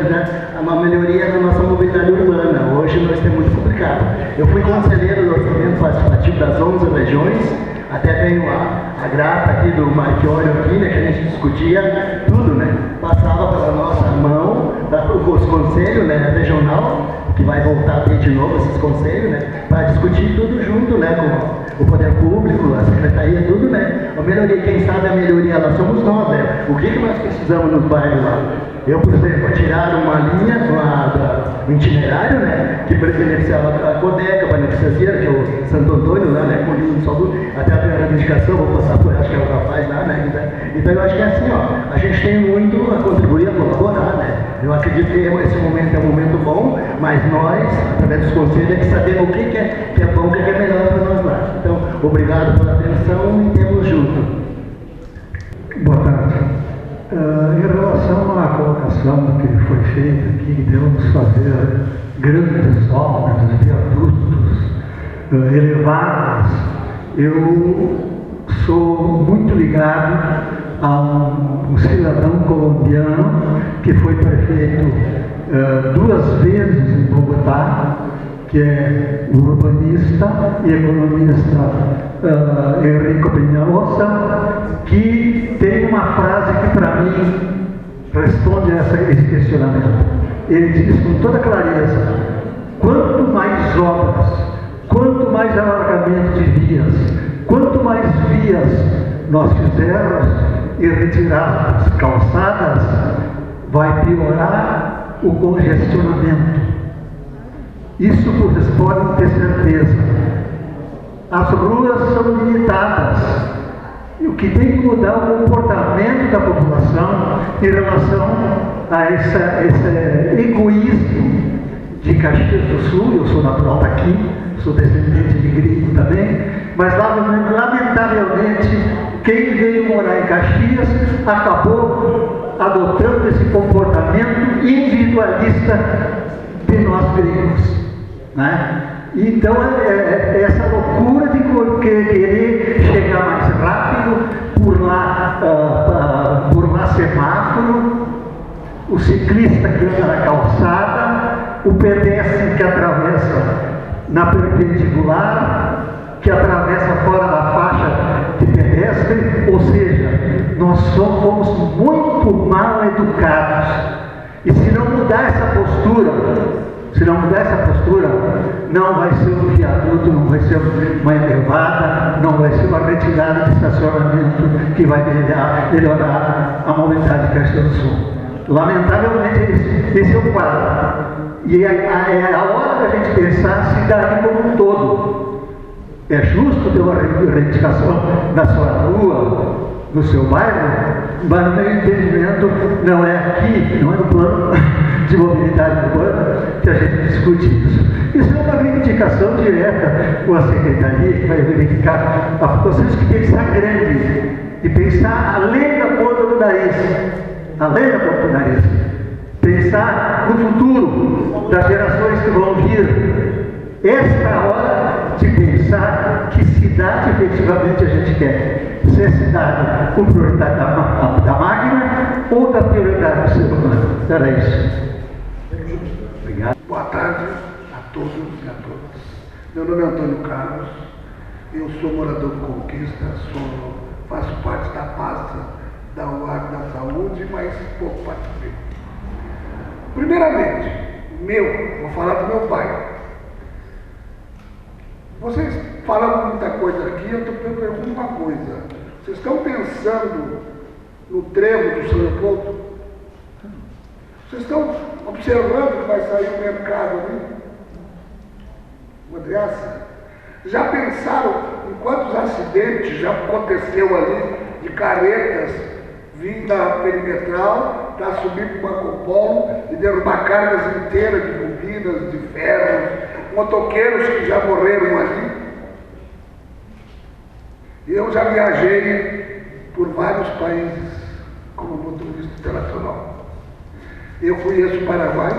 né, uma melhoria na nossa mobilidade urbana. Hoje nós temos muito complicado. Eu fui conselheiro do orçamento participativo das 11 regiões, até tenho a grata aqui do Marchiori aqui, né, que a gente discutia tudo, né, passava pela nossa mão, para os conselhos, né, regional, que vai voltar a ter de novo esses conselhos, né, para discutir tudo junto, né, com o poder público, a secretaria, tudo, né, a melhoria, quem sabe a melhoria lá somos nós, né, o que nós precisamos nos bairros lá? Eu, por exemplo, tiraram uma linha do itinerário, né, que beneficiava a Codeca, beneficiaria, que é o Santo Antônio lá, né, até a primeira indicação, vou passar por, acho que é o rapaz lá, né, então eu acho que é assim, ó, a gente tem muito a contribuir, a colaborar, né, eu acredito que esse momento é um momento bom, mas nós, através dos conselhos, é que sabemos o que é bom, o que é melhor para nós lá. Então, obrigado pela atenção e temos junto.
Boa tarde. Em relação à colocação que foi feita aqui, que devemos fazer grandes obras, viadutos, elevadas, eu sou muito ligado a um cidadão colombiano que foi prefeito 2 vezes em Bogotá, que é o urbanista e economista Enrico Peñalosa, que tem uma frase que para mim responde a esse questionamento. Ele diz com toda clareza: quanto mais obras, quanto mais alargamento de vias, quanto mais vias nós fizermos e retirarmos calçadas, vai piorar o congestionamento. Isso vocês podem ter certeza. As ruas são limitadas. E o que tem que mudar é o comportamento da população em relação a esse egoísmo de Caxias do Sul. Eu sou natural daqui, sou descendente de gringo também, mas lamentavelmente quem veio morar em Caxias acabou adotando esse comportamento individualista de nós gringos, né? Então é essa loucura de querer chegar mais rápido, por lá
o ciclista que anda na calçada, o pedestre que atravessa na perpendicular, que atravessa fora da faixa de pedestre, ou seja, nós fomos muito mal educados. E se não mudar essa postura, não vai ser um viaduto, não vai ser uma elevada, não vai ser uma retirada de estacionamento que vai melhorar a mobilidade de Caxias do Sul. Lamentavelmente, esse é o quadro. E é a hora da gente pensar a cidade como um todo. É justo ter uma reivindicação na sua rua, no seu bairro, mas no meu entendimento não é aqui, não é no plano de mobilidade urbana que a gente discute isso. Isso é uma reivindicação direta com a Secretaria, que vai verificar. Nós temos que pensar grande e pensar além da ponta do nariz, pensar no futuro das gerações que vão vir. Esta é a hora de pensar que cidade efetivamente a gente quer. Se é cidade com prioridade da máquina ou da prioridade do ser humano. Era isso.
Obrigado. Boa tarde a todos e a todas. Meu nome é Antônio Carlos, eu sou morador de Conquista, faço parte da pasta da UAB da Saúde, mas pouco participei. Primeiramente, vou falar do meu pai. Vocês falam muita coisa aqui, eu pergunto uma coisa. Vocês estão pensando no trevo do São Leopoldo? Vocês estão observando que vai sair o mercado ali? Andreassa? Já pensaram em quantos acidentes já aconteceu ali de caretas vindo da perimetral para subir para o Marco Polo e derrubar cargas inteiras de bobinas, de ferros, motoqueiros que já morreram ali? Eu já viajei por vários países como motorista internacional. Eu conheço o Paraguai,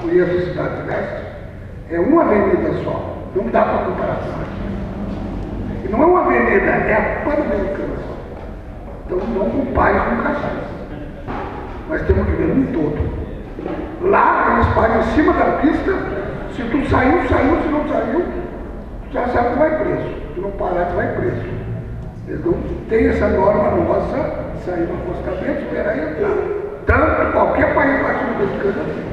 conheço a Cidade do Leste, é uma avenida só, não dá para comparação aqui. E não é uma avenida, é a Pan-Americana só. Então não compare com Caxias. Nós temos que ver um todo. Lá eles param em cima da pista, se tu saiu, se não saiu, tu já sabe que vai preso. Se não parar, tu vai preso. Eles não tem essa norma nossa, sair no acostamento, esperar e entrar. Tanto qualquer país latino-americano assim.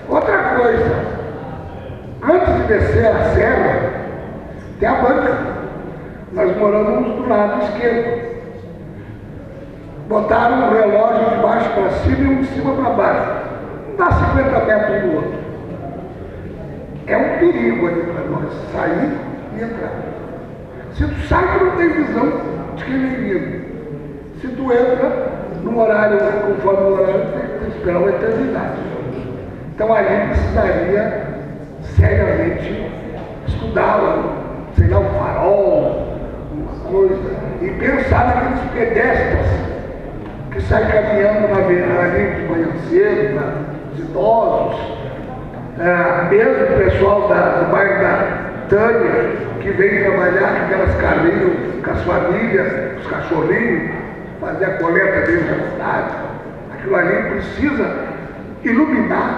Outra coisa, antes de descer a serra, tem a banca. Nós moramos do lado esquerdo. Botaram um relógio de baixo para cima e um de cima para baixo. Não dá 50 metros do outro. É um perigo ali para nós sair e entrar. Se tu sai, tu não tem visão de quem vem vindo. Se tu entra no horário, conforme o horário, tem que esperar uma eternidade. Então ali precisaria seriamente estudar, sei lá, um farol, uma coisa, e pensar naqueles pedestres que saem caminhando na ali de manhã cedo, os idosos, mesmo o pessoal do bairro da Tânia, que vem trabalhar com aquelas carrinhos, com as famílias, os cachorrinhos, fazer a coleta dentro da cidade. Aquilo ali precisa iluminar,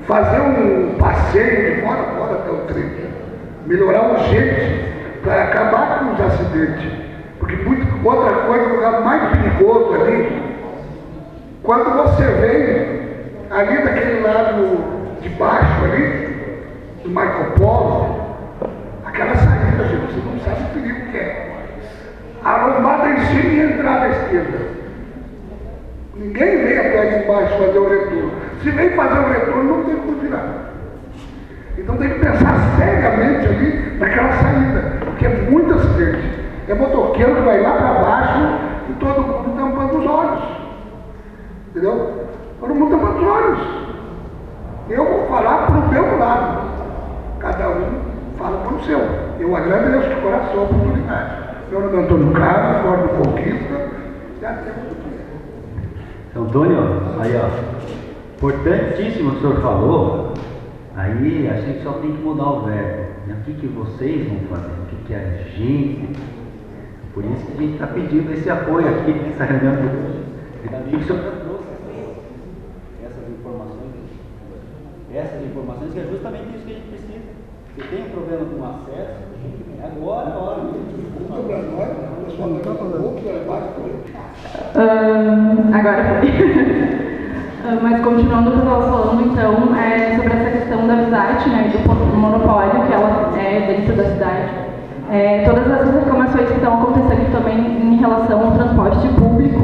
fazer um passeio de fora a fora até o trem, melhorar urgente para acabar com os acidentes. Porque outra coisa, o lugar mais perigoso ali, quando você vem ali daquele lado de baixo ali, do Marco Polo, aquela saída, gente, você não sabe o perigo que é. A lombada em cima e a entrada à esquerda. Ninguém vem até ali embaixo fazer o retorno. Se vem fazer o retorno, não tem como virar. Então tem que pensar seriamente ali naquela saída, porque é muito acidente. É motoqueiro que vai lá para baixo e todo mundo tampando os olhos. Entendeu? Todo mundo tampando os olhos. Eu vou falar para o meu lado. Cada um fala para o seu. Eu agradeço de coração a oportunidade. Meu nome é Antônio Carlos, moro no Conquista. Já temos o que
Antônio, aí ó, importantíssimo o senhor falou. Aí a gente só tem que mudar o verbo. O que vocês vão fazer? O que a gente? Por isso que a gente está pedindo esse apoio aqui, essa reunião de hoje. Ainda bem que o senhor trouxe. que tem um problema com acesso, agora é a hora mesmo.
Agora foi. Mas continuando o que eu estava falando, então, sobre essa questão da Visat, né, do monopólio, que ela é dentro da cidade. Todas as reclamações que estão acontecendo também em relação ao transporte público,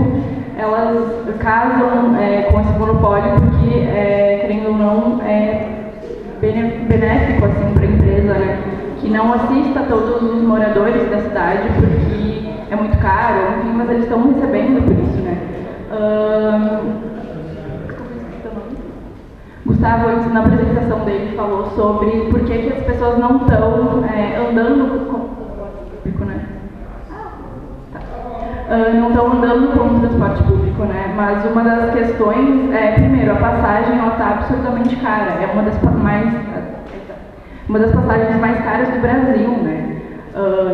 elas casam com esse monopólio porque, querendo ou não, é benéfico assim, para a empresa, né, que não assista todos os moradores da cidade porque é muito caro, enfim, mas eles estão recebendo por isso, né. Gustavo, antes na apresentação dele, falou sobre por que as pessoas não estão andando com o transporte público, né? Não estão andando com o transporte público, né? Mas uma das questões primeiro, a passagem está absurdamente cara. É uma das passagens mais caras do Brasil, né?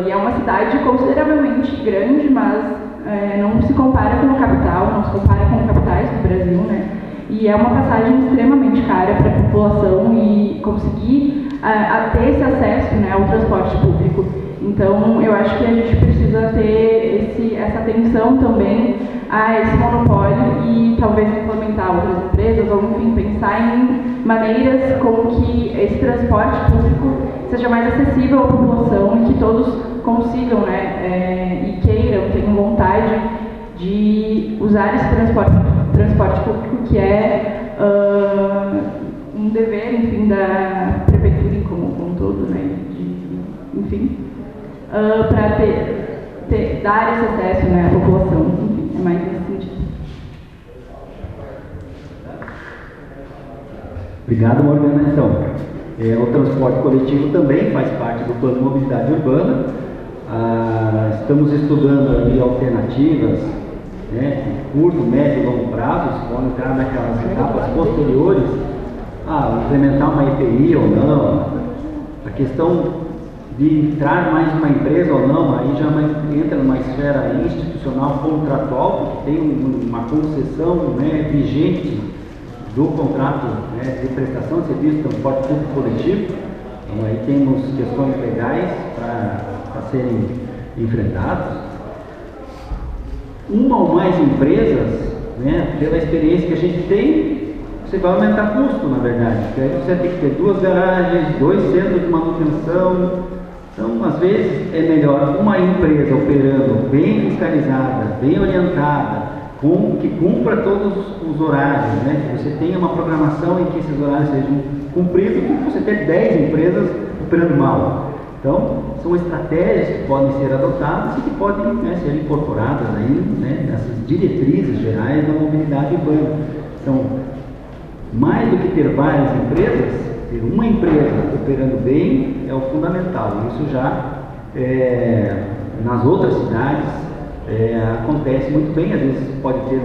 E é uma cidade consideravelmente grande, mas não se compara com a capital, não se compara com capitais do Brasil, né? E é uma passagem extremamente cara para a população e conseguir ter esse acesso, né, ao transporte público. Então, eu acho que a gente precisa ter essa atenção também a esse monopólio e talvez implementar outras empresas, ou enfim, pensar em maneiras com que esse transporte público seja mais acessível à população e que todos consigam, né, e queiram, tenham vontade de usar esse transporte público, que é um dever, enfim, da prefeitura como um todo, né, enfim, para dar esse acesso, né, à população, enfim, é mais nesse sentido.
Obrigado, Morgana. Então, o transporte coletivo também faz parte do plano de mobilidade urbana. Estamos estudando ali alternativas, né, curto, médio e longo prazo, se vão entrar naquelas etapas posteriores, implementar uma EPI ou não, a questão de entrar mais uma empresa ou não, aí já entra numa esfera institucional contratual, porque tem uma concessão, né, vigente do contrato, né, de prestação de serviço de transporte público coletivo. Então aí temos questões legais para serem enfrentadas. Uma ou mais empresas, né, pela experiência que a gente tem, você vai aumentar custo, na verdade, porque aí você tem que ter 2 garagens, 2 centros de manutenção. Então, às vezes, é melhor uma empresa operando bem fiscalizada, bem orientada, que cumpra todos os horários, né, que você tenha uma programação em que esses horários sejam cumpridos, do que você ter 10 empresas operando mal. Então, são estratégias que podem ser adotadas e que podem, né, ser incorporadas aí, né, nessas diretrizes gerais da mobilidade urbana. Então, mais do que ter várias empresas, ter uma empresa operando bem é o fundamental. Isso já nas outras cidades acontece muito bem. Às vezes pode ter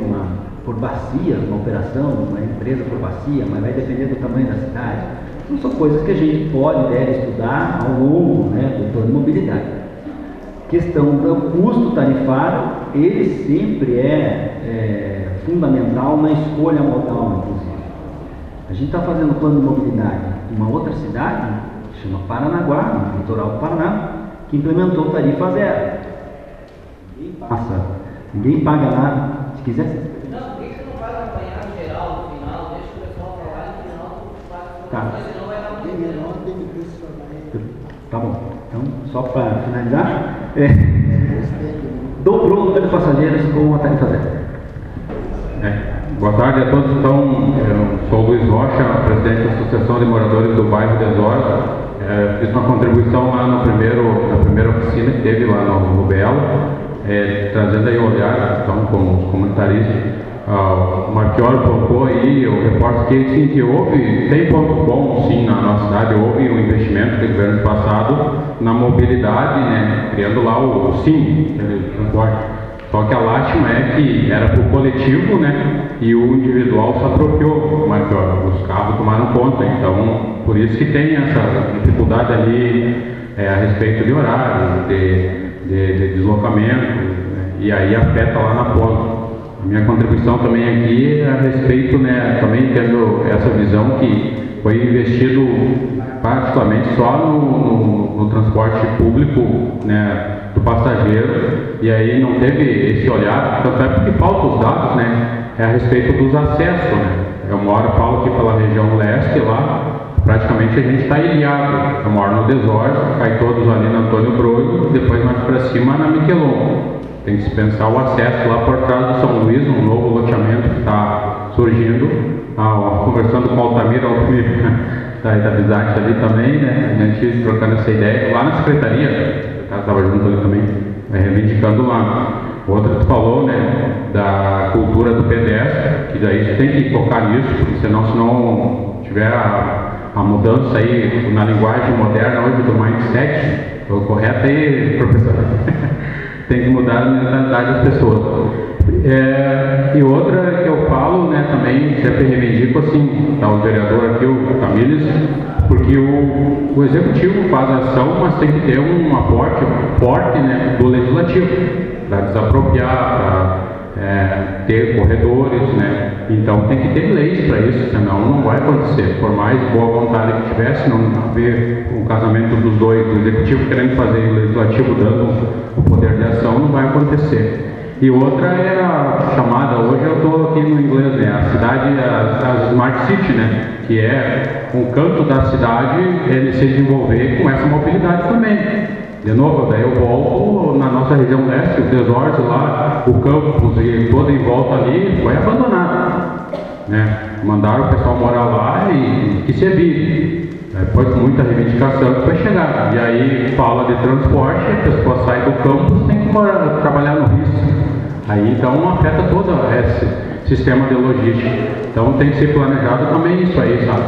por bacia, uma operação, uma empresa por bacia, mas vai depender do tamanho da cidade. Então, são coisas que a gente pode e deve estudar ao longo, né, do plano de mobilidade. Questão do custo tarifário, ele sempre é fundamental na escolha modal, inclusive. A gente está fazendo plano de mobilidade em uma outra cidade, que chama Paranaguá, no litoral do Paraná, que implementou tarifa zero. Ninguém paga nada. Se quiser.
Não, isso não faz apanhar geral no final, deixa o pessoal falar e no final tu faz, senão vai dar muito dinheiro.
Tá bom. Então, só para finalizar, dobrou o número de passageiros com a tarifa zero.
Boa tarde a todos. Então, eu sou o Luiz Rocha, presidente da Associação de Moradores do Bairro Desordem. Fiz uma contribuição lá na primeira oficina que teve lá no Belo, trazendo aí o olhar, então, como comentarista. O Marchiori colocou aí, o repórter, que sim, que tem pontos bons, sim, na nossa cidade. Houve um investimento do governo passado na mobilidade, né, criando lá o SIM, transporte. Só que a lástima é que era para o coletivo, né, e o individual se apropriou, os carros tomaram conta. Então, por isso que tem essa dificuldade ali a respeito de horário, de deslocamento, né, e aí afeta lá na ponta. A minha contribuição também aqui é a respeito, né, também tendo essa visão que foi investido particularmente só no transporte público, né, do passageiro, e aí não teve esse olhar, tanto é porque falta os dados, né, a respeito dos acessos, né. Eu falo aqui pela região leste, lá praticamente a gente está ilhado. Eu moro no Desórcio, cai todos ali na Antônio Broio, depois mais para cima na Miquelon. Tem que se pensar o acesso lá por trás do São Luís, um novo loteamento que está surgindo. Conversando com o Altamir da Visate ali também, né? A gente trocando essa ideia lá na secretaria, o cara estava junto ali também, reivindicando lá. Outra que tu falou, né, da cultura do pedestre, que daí a gente tem que focar nisso, porque senão se não tiver a mudança aí na linguagem moderna hoje do mindset, o correto aí, professor, tem que mudar a mentalidade das pessoas. E outra que eu falo, né, também sempre reivindico, assim, tá o vereador aqui, o Camilles, porque o executivo faz a ação, mas tem que ter um aporte forte, né, do legislativo, para desapropriar, para ter corredores, né? Então tem que ter leis para isso, senão não vai acontecer. Por mais boa vontade que tivesse, não haver um casamento dos dois, do executivo querendo fazer e o legislativo dando o poder de ação, não vai acontecer. E outra é a chamada, hoje eu estou aqui no inglês, né? A cidade, a Smart City, né? Que é um canto da cidade, ele se desenvolver com essa mobilidade também. De novo, daí eu volto na nossa região leste, o Desórcio lá, o campus e toda em volta ali foi abandonado, né? Mandaram o pessoal morar lá e que se evite. Depois com muita reivindicação que foi chegar. E aí fala de transporte, a pessoa sai do campus, tem que trabalhar no risco. Aí então afeta todo esse sistema de logística. Então tem que ser planejado também isso aí, sabe?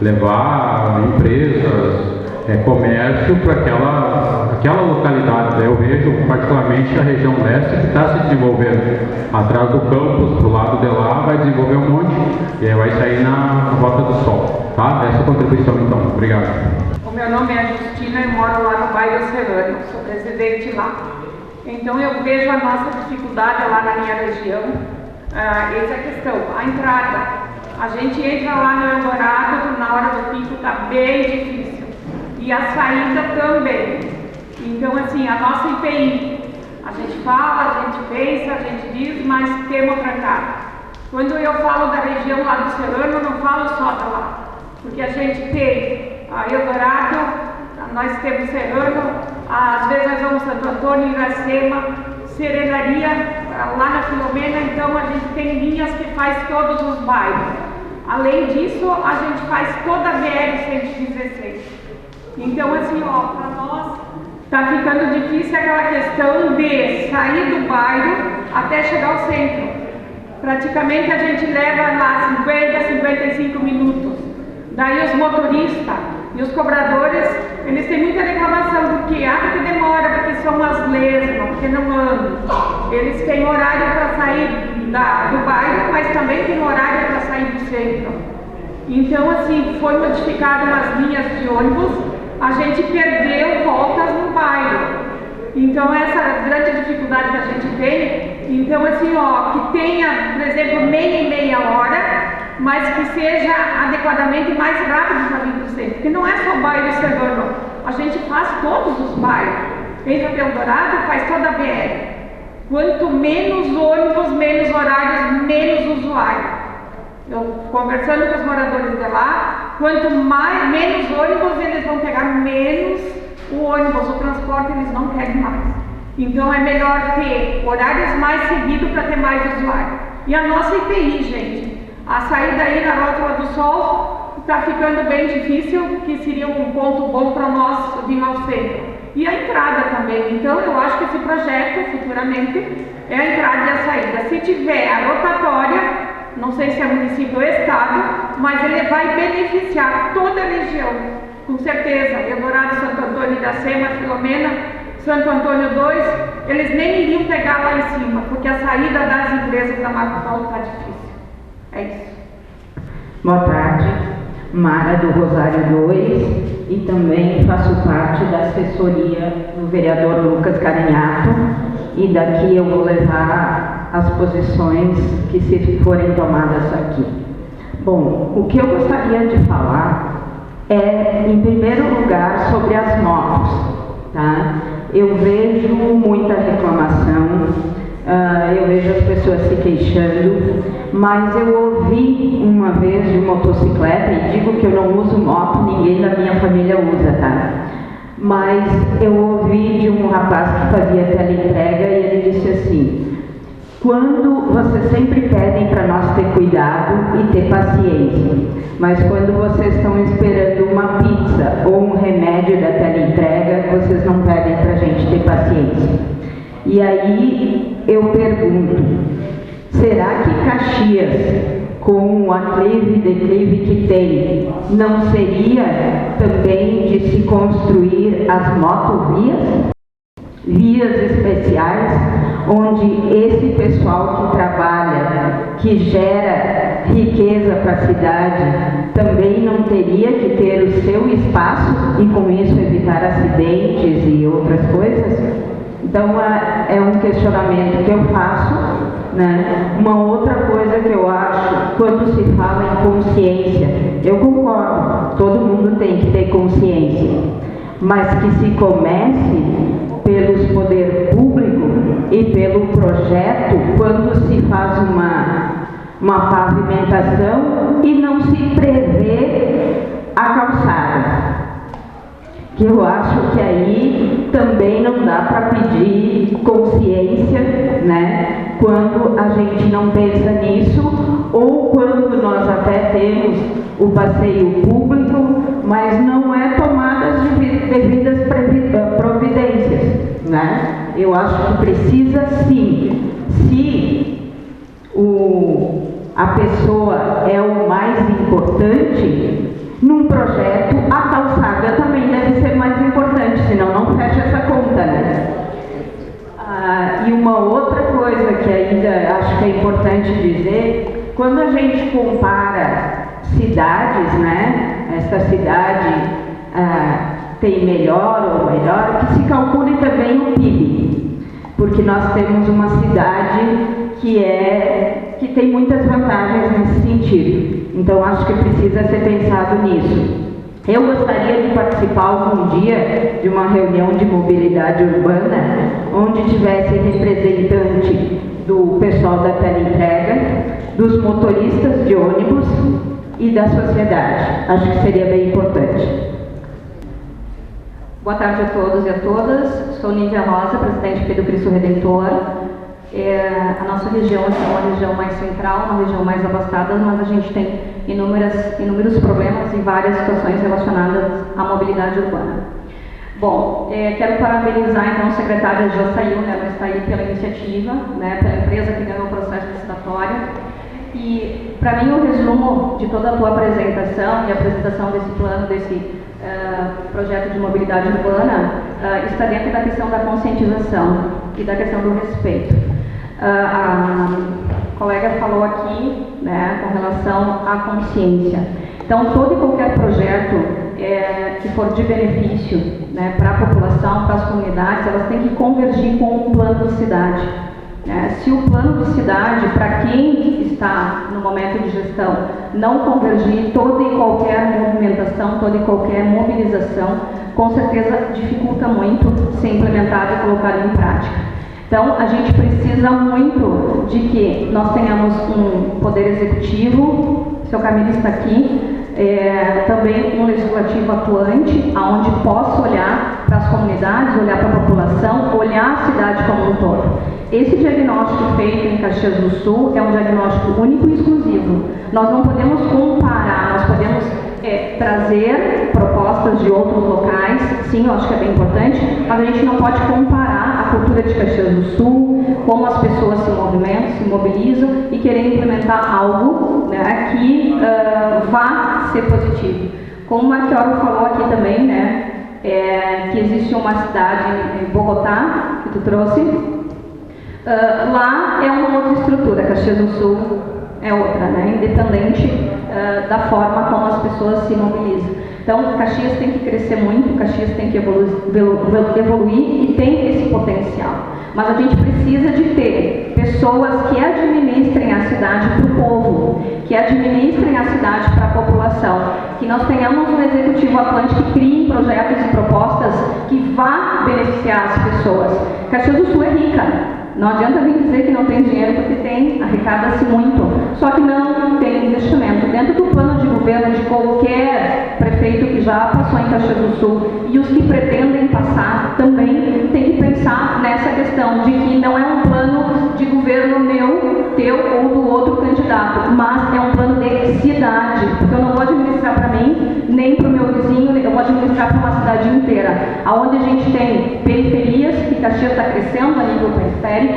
Levar empresas, comércio para aquela localidade. Eu vejo particularmente a região leste que está se desenvolvendo. Atrás do campus, do lado de lá, vai desenvolver um monte e aí vai sair na Rota do Sol. Tá? Essa contribuição então. Obrigado.
O meu nome é Justina e moro lá no bairro Serrano, sou presidente lá. Então eu vejo a nossa dificuldade lá na minha região. Essa é a questão, a entrada. A gente entra lá no Eldorado, na hora do pico está bem difícil. E a saída também. Então, assim, a nossa IPI, a gente fala, a gente pensa, a gente diz, mas temos trancado. Quando eu falo da região lá do Serrano, eu não falo só da lá. Porque a gente tem a Eldorado, nós temos Serrano, às vezes nós vamos Santo Antônio, Iracema, Serenaria, lá na Filomena, então a gente tem linhas que faz todos os bairros. Além disso, a gente faz toda a BR-116. Então, assim, para nós está ficando difícil aquela questão de sair do bairro até chegar ao centro. Praticamente a gente leva lá 50, 55 minutos. Daí os motoristas e os cobradores, eles têm muita reclamação, porque porque demora, porque são as lesmas, porque não andam. Eles têm horário para sair do bairro, mas também tem horário para sair do centro. Então, assim, foi modificado nas linhas de ônibus, a gente perdeu voltas no bairro. Então essa grande dificuldade que a gente tem, então assim, que tenha, por exemplo, meia hora, mas que seja adequadamente mais rápido para vir do centro, porque não é só o bairro Serrano, a gente faz todos os bairros, entra pelo Dourado, faz toda a BR. Quanto menos ônibus, menos horários, menos usuário. Eu conversando com os moradores de lá, quanto menos ônibus eles vão pegar, menos o ônibus, o transporte eles não querem mais. Então é melhor ter horários mais seguidos para ter mais usuário. E a nossa IPI, gente, a saída aí na Rótula do Sol está ficando bem difícil, que seria um ponto bom para nós vir ao centro. E a entrada também. Então eu acho que esse projeto, futuramente, é a entrada e a saída. Se tiver a rotatória, não sei se é município ou estado, mas ele vai beneficiar toda a região, com certeza. Eldorado, Santo Antônio, Iracema, Filomena, Santo Antônio 2, eles nem iriam pegar lá em cima, porque a saída das empresas da Marco Paulo está difícil. É isso.
Boa tarde, Mara do Rosário 2, e também faço parte da assessoria do vereador Lucas Carinhato, e daqui eu vou levar as posições que se forem tomadas aqui. Bom, o que eu gostaria de falar é, em primeiro lugar, sobre as motos, tá? Eu vejo muita reclamação, eu vejo as pessoas se queixando, mas eu ouvi uma vez de motocicleta, e digo que eu não uso moto, ninguém da minha família usa, tá? Mas eu ouvi de um rapaz que fazia teleentrega e ele disse assim: quando vocês sempre pedem para nós ter cuidado e ter paciência, mas quando vocês estão esperando uma pizza ou um remédio da teleentrega, vocês não pedem para a gente ter paciência. E aí eu pergunto, será que Caxias, com o aclive e declive que tem, não seria também de se construir as motovias? Vias especiais, onde esse pessoal que trabalha, que gera riqueza para a cidade, também não teria que ter o seu espaço e com isso evitar acidentes e outras coisas? Então é um questionamento que eu faço, né? Uma outra coisa que eu acho, quando se fala em consciência, eu concordo, todo mundo tem que ter consciência, mas que se comece pelos poder público e pelo projeto, quando se faz uma pavimentação e não se prevê a calçada. Que eu acho que aí também não dá para pedir consciência, né? Quando a gente não pensa nisso, ou quando nós até temos o passeio público, mas não é tomadas de devidas providências, né? Eu acho que precisa sim, se a pessoa é o mais importante, num projeto a calçada também deve ser mais importante, senão não fecha essa conta, né? E uma outra coisa que ainda acho que é importante dizer, quando a gente compara cidades, né? Essa cidade tem melhor ou melhor, que se calcule também o PIB, porque nós temos uma cidade que tem muitas vantagens nesse sentido. Então, acho que precisa ser pensado nisso. Eu gostaria de participar algum dia de uma reunião de mobilidade urbana, onde tivesse representante do pessoal da teleentrega, dos motoristas de ônibus e da sociedade. Acho que seria bem importante.
Boa tarde a todos e a todas. Sou Nívia Rosa, presidente do Cristo Redentor. A nossa região é uma região mais central, uma região mais abastada, mas a gente tem inúmeros problemas e várias situações relacionadas à mobilidade urbana. Bom, quero parabenizar então a secretária, já saiu, né, mas está aí pela iniciativa, né, pela empresa que ganhou o processo licitatório. E para mim o resumo de toda a tua apresentação e a apresentação desse plano, desse projeto de mobilidade urbana, está dentro da questão da conscientização e da questão do respeito. A colega falou aqui, né, com relação à consciência. Então, todo e qualquer projeto que for de benefício, né, para a população, para as comunidades, elas têm que convergir com o plano de cidade. Se o plano de cidade, para quem está no momento de gestão, não convergir, toda e qualquer movimentação, toda e qualquer mobilização, com certeza dificulta muito ser implementado e colocado em prática. Então, a gente precisa muito de que nós tenhamos um poder executivo, o seu Camilo está aqui, também um legislativo atuante, onde possa olhar para as comunidades, olhar para a população, olhar a cidade como um todo. Esse diagnóstico feito em Caxias do Sul é um diagnóstico único e exclusivo. Nós não podemos comparar, nós podemos trazer propostas de outros locais, sim, eu acho que é bem importante, mas a gente não pode comparar a cultura de Caxias do Sul, como as pessoas se movimentam, se mobilizam e querer implementar algo, né, que vá ser positivo. Como o Marquioro falou aqui também, né, que existe uma cidade em Bogotá, que tu trouxe, lá é uma outra estrutura, Caxias do Sul é outra, né, independente da forma como as pessoas se mobilizam. Então, Caxias tem que crescer muito, Caxias tem que evoluir e tem esse potencial. Mas a gente precisa de ter pessoas que administrem a cidade para o povo, que administrem a cidade para a população, que nós tenhamos um executivo atuante que crie projetos e propostas que vá beneficiar as pessoas. Caxias do Sul é rica. Não adianta vir dizer que não tem dinheiro, porque tem, arrecada-se muito. Só que não tem investimento. Dentro do plano de governo de qualquer prefeito que já passou em Caxias do Sul e os que pretendem passar também tem que pensar nessa questão de que não é um plano de governo meu, teu ou do outro candidato, mas é um plano de cidade. Porque eu não vou administrar para mim, nem para o meu vizinho, eu vou administrar para uma cidade inteira. Onde a gente tem periferias, que Caxias está crescendo a nível periférico,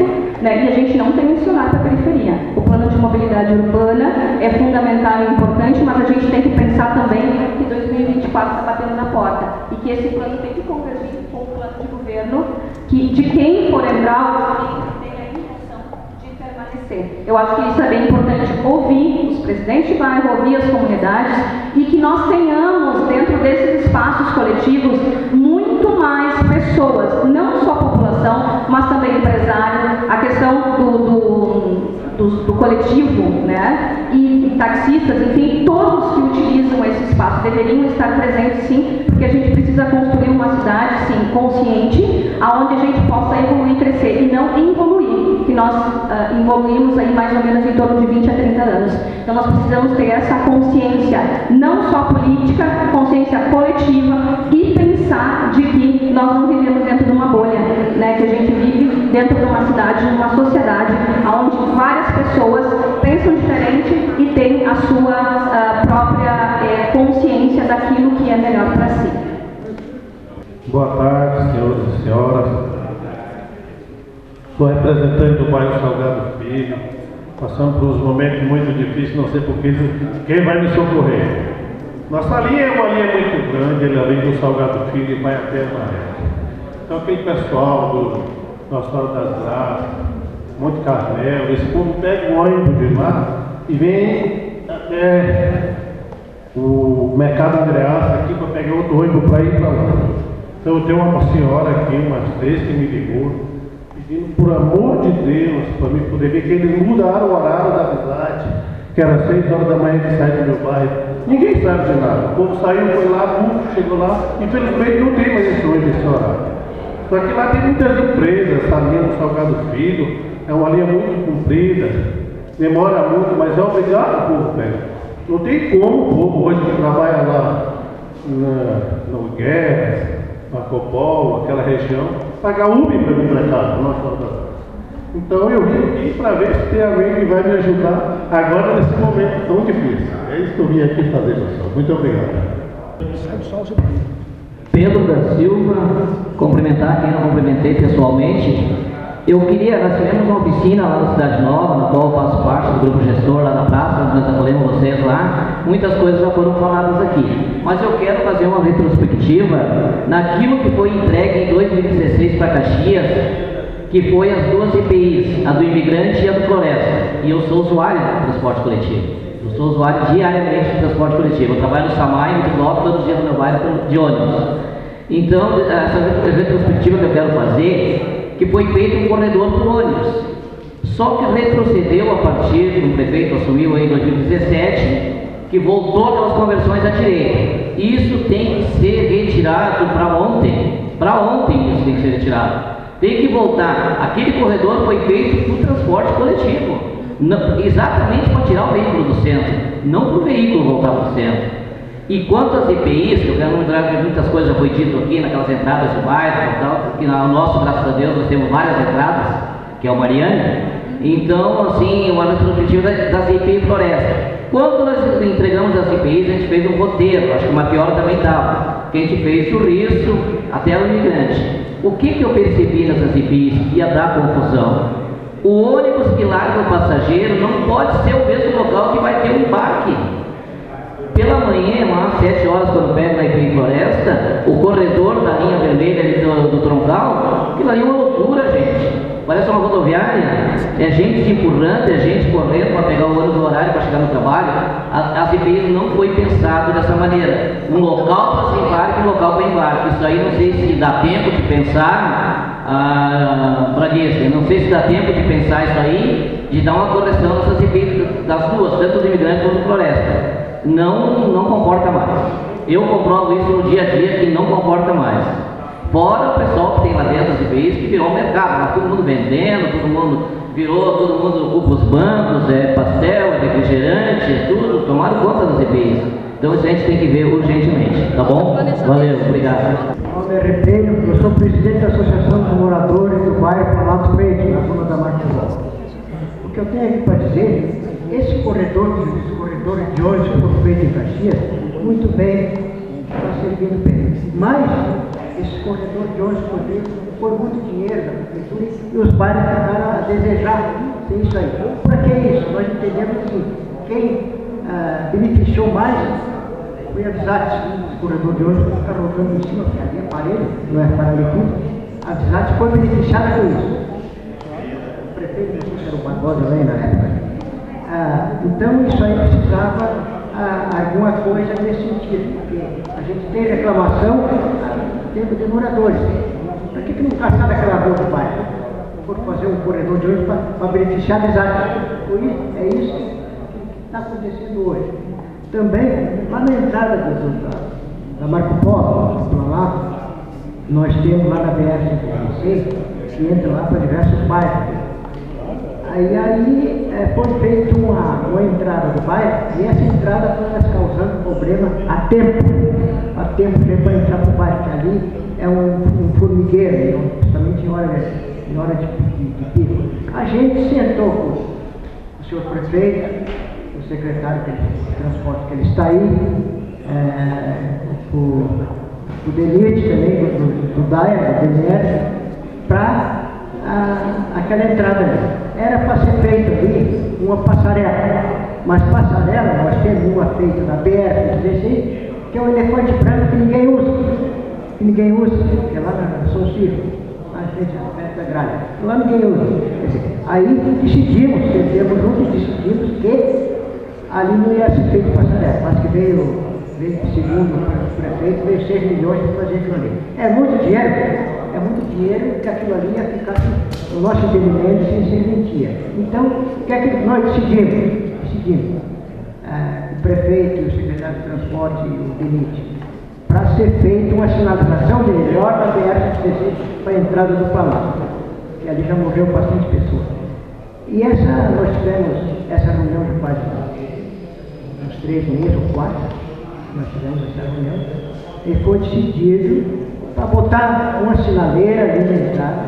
né, e a gente não tem mencionado a periferia. O plano de mobilidade urbana é fundamental e importante, mas a gente tem que pensar também que 2024 está batendo na porta e que esse plano tem que convergir com o plano de governo de quem for entrar, tem a intenção de permanecer. Eu acho que isso é bem importante, ouvir os presidentes de bairro, ouvir as comunidades e que nós tenhamos dentro desses espaços coletivos muito mais pessoas, não só população, mas também empresário, a questão do coletivo, né? E taxistas, enfim, todos que utilizam esse espaço deveriam estar presentes, sim, porque a gente precisa construir uma cidade, sim, consciente, aonde a gente possa evoluir, crescer e não involuir, que nós evoluímos aí mais ou menos em torno de 20 a 30 anos. Então nós precisamos ter essa consciência, não só política, consciência coletiva e pensar de que nós não vivemos dentro de uma bolha, né? Que a gente vive dentro de uma cidade, de uma sociedade, onde várias pessoas pensam diferente e têm a sua própria consciência daquilo que é melhor para si.
Boa tarde, senhores e senhoras. Sou representante do bairro Salgado Filho, passando por uns momentos muito difíceis, não sei por quem vai me socorrer. Nossa linha é uma linha muito grande, ele além do Salgado Filho e vai até Maré. Então aquele pessoal do Nossa Senhora das Graças, Monte Carmelo, esse povo pega um ônibus de lá e vem até o Mercado Andreaça aqui para pegar outro ônibus para ir para lá. Então eu tenho uma senhora aqui, umas 3 que me ligou, pedindo por amor de Deus para mim poder ver que eles mudaram o horário da amizade, que era 6 horas da manhã que sai do meu bairro. Ninguém sabe de nada. O povo saiu, foi lá, chegou lá, infelizmente não tem mais esse ônibus esse horário. Só que lá tem muitas empresas, essa linha do Salgado Filho, é uma linha muito comprida, demora muito, mas é obrigado o povo pega. Não tem como o povo hoje que trabalha lá no Guedes, Marco Polo, aquela região, pagar Uber para vir para casa. Então eu vim aqui para ver se tem alguém que vai me ajudar agora nesse momento tão difícil. É isso que eu vim aqui fazer, pessoal. Muito obrigado.
Pedro da Silva, cumprimentar quem não cumprimentei pessoalmente. Nós tivemos uma oficina lá na Cidade Nova, na qual eu faço parte do grupo gestor lá na praça, onde nós acolhemos vocês lá. Muitas coisas já foram faladas aqui, mas eu quero fazer uma retrospectiva naquilo que foi entregue em 2016 para Caxias, que foi as 2 EPIs, a do imigrante e a do Floresta. E eu sou usuário do transporte coletivo. Eu sou usuário diariamente do transporte coletivo. Eu trabalho no Samai, no Bloco, todos os dias no meu bairro de ônibus. Então, essa retrospectiva que eu quero fazer, que foi feito um corredor por ônibus. Só que retrocedeu a partir do prefeito assumiu em 2017, que voltou aquelas conversões à direita. Isso tem que ser retirado para ontem. Para ontem isso tem que ser retirado. Tem que voltar. Aquele corredor foi feito para o transporte coletivo, exatamente para tirar o veículo do centro, não para o veículo voltar para o centro. E quanto às EPIs, que eu quero lembrar que muitas coisas já foi dito aqui naquelas entradas do bairro e tal, que no nosso, graças a Deus, nós temos várias entradas, que é o Mariane. Então, assim, uma retrospectiva das EPI Floresta. Quando nós entregamos as EPIs, a gente fez um roteiro, acho que o Marpiora também estava, que a gente fez do Risso até o imigrante. O que eu percebi nessas EPIs que ia dar confusão? O ônibus que larga o passageiro não pode ser o mesmo local que vai ter um embarque. Pela manhã, às 7 horas, quando pega na EPI Floresta, o corredor da linha vermelha ali do troncal, aquilo ali é uma loucura, gente. Parece uma rodoviária, é gente se empurrando, é gente correndo para pegar o ônibus no horário para chegar no trabalho. As EPIs não foi pensado dessa maneira. Um local para embarque e um local para embarque. Isso aí não sei se dá tempo de pensar para isso. Eu não sei se dá tempo de pensar isso aí, de dar uma correção nessas EPIs das duas, tanto do imigrante quanto do floresta. Não comporta mais. Eu comprovo isso no dia a dia que não comporta mais. Fora o pessoal que tem lá dentro das EPIs que virou um mercado, lá todo mundo vendendo, todo mundo ocupa os bancos, pastel, refrigerante, tudo, tomaram conta das EPIs. Então isso a gente tem que ver urgentemente, tá bom? Valeu, obrigado.
Meu nome é Repelho, eu sou presidente da Associação dos Moradores do bairro Planalto Verde, na zona da Marquesal. O que eu tenho aqui para dizer, esse corredor de ônibus que foi feito em Caxias, muito bem, está servindo bem. Mas esse corredor de ônibus foi feito por muito dinheiro da prefeitura e os bairros ficaram a desejar ter isso aí. Para que isso? Nós entendemos que quem beneficiou mais foi a Visat, o corredor de ônibus que está rodando em cima, porque ali é aparelho, não é paralelepípedo. A Visat foi beneficiada com isso. O prefeito era o Barbosa lá na época. Então isso aí precisava alguma coisa nesse sentido, porque a gente tem reclamação tempo de moradores. Por que não caçaram aquela rua do bairro? For fazer um corredor de ônibus para beneficiar a Visat? É isso que está acontecendo hoje. Também, lá na entrada da Marco Polo, lá, nós temos lá na BR-116, que entra lá para diversos bairros. Aí foi feita uma entrada do bairro, e essa entrada foi causando problema a tempo para entrar para o bairro, que ali é um formigueiro, justamente em hora de pico. A gente sentou com o senhor prefeito, o secretário de transporte, que ele está aí, o DENIT também, do DAIA, do DNR, para aquela entrada ali. Era para ser feita ali uma passarela, mas passarela nós temos uma feita na BR-116, que é um elefante branco que ninguém usa, que é lá na São Ciro, lá na frente da grade, lá ninguém usa. Aí decidimos que ali não ia ser feito passarela, mas que veio segundo o prefeito, veio 6 milhões para fazer aquilo ali. É muito dinheiro que aquilo ali ia ficar, no nosso entendimento, sem serventia. Então, o que é que nós decidimos? O prefeito, o secretário de transporte e o DENIT, para ser feita uma sinalização de melhor da BR-116 para a entrada do Planalto, que ali já morreu bastante pessoas. E nós tivemos essa reunião de quase uns 3 meses ou 4, nós tivemos essa reunião, e foi decidido para botar uma sinaleira ali na entrada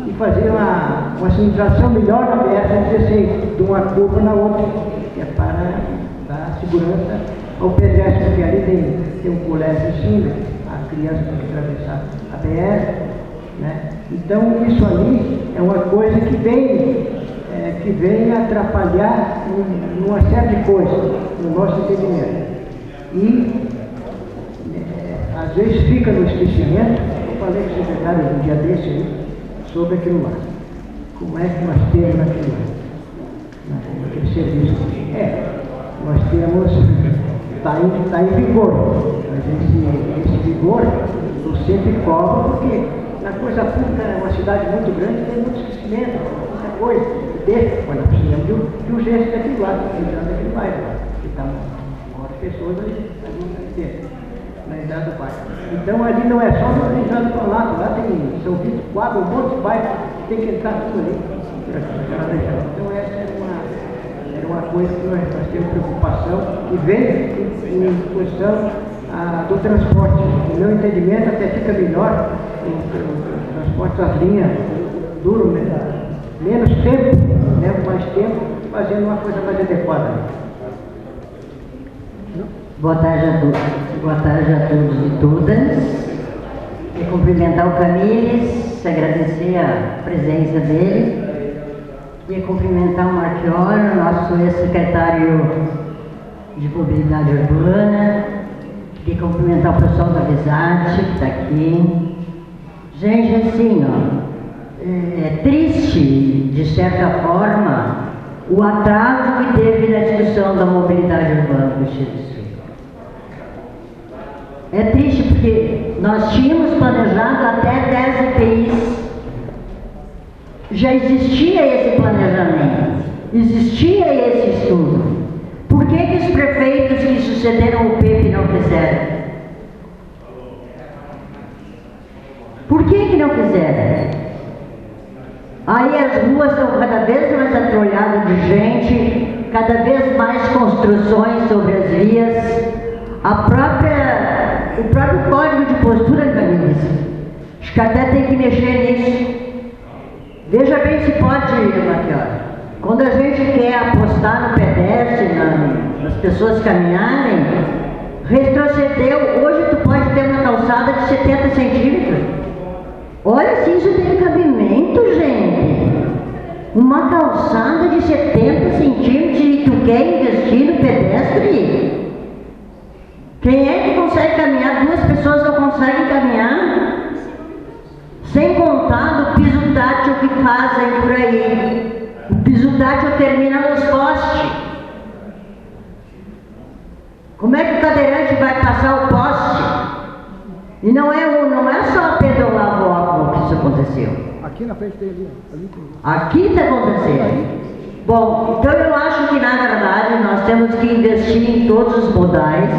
e fazer uma sinalização melhor na BR-116, de uma curva na outra, que é para dar segurança ao pedestre, porque ali tem um colégio em cima, a criança tem que atravessar a BR, né? Então isso ali é uma coisa que vem atrapalhar uma série de coisas no nosso entendimento. E às vezes fica no esquecimento. Eu falei com o secretário um dia desse aí sobre aquilo lá. Como é que nós temos aquilo lá? Naquele serviço. Nós temos, está em vigor. Mas esse vigor eu sempre cobro, porque na coisa pública é uma cidade muito grande, tem muito esquecimento, muita coisa. Deixa, quando precisamos de urgência daquilo lá, entrando naquele bairro lá. Que está uma hora de pessoas ali dentro, na entrada do bairro. Então ali não é só na entrada do Planalto, lá são 24, um monte de bairros que tem que entrar tudo ali. Então essa era uma coisa que nós temos preocupação e vem em questão do transporte. No meu entendimento até fica melhor o transporte das linhas duro, menos tempo, mais tempo, fazendo uma coisa mais adequada.
Boa tarde a todos e todas. E cumprimentar o Camires, agradecer a presença dele. E cumprimentar o Marchiori, nosso ex-secretário de Mobilidade Urbana. E cumprimentar o pessoal da Visat, que está aqui. Gente, assim, é triste, de certa forma, o atraso que teve na discussão da mobilidade urbana do Chile. É triste porque nós tínhamos planejado até 10 EPIs.
Já existia esse planejamento, existia esse estudo. Por que os prefeitos que sucederam o Pepe não fizeram? Por que não fizeram? Aí as ruas estão cada vez mais atrolhadas de gente, cada vez mais construções sobre as vias, o próprio código de postura urbanística. Acho que até tem que mexer nisso. Veja bem se pode, Marquiori. Quando a gente quer apostar no pedestre, nas pessoas caminharem, retrocedeu. Hoje tu pode ter uma calçada de 70 centímetros. Olha se isso tem cabimento, gente. Uma calçada de 70 centímetros e tu quer investir no pedestre? Quem é que consegue caminhar? Duas pessoas não conseguem caminhar? Sem contar do piso tátil que fazem por aí. O piso tátil termina nos postes. Como é que o cadeirante vai passar o poste? E não é só Pedro Lavóculo que isso aconteceu.
Aqui na frente tem ali.
Aqui está acontecendo. Bom, então eu acho que na verdade nós temos que investir em todos os modais.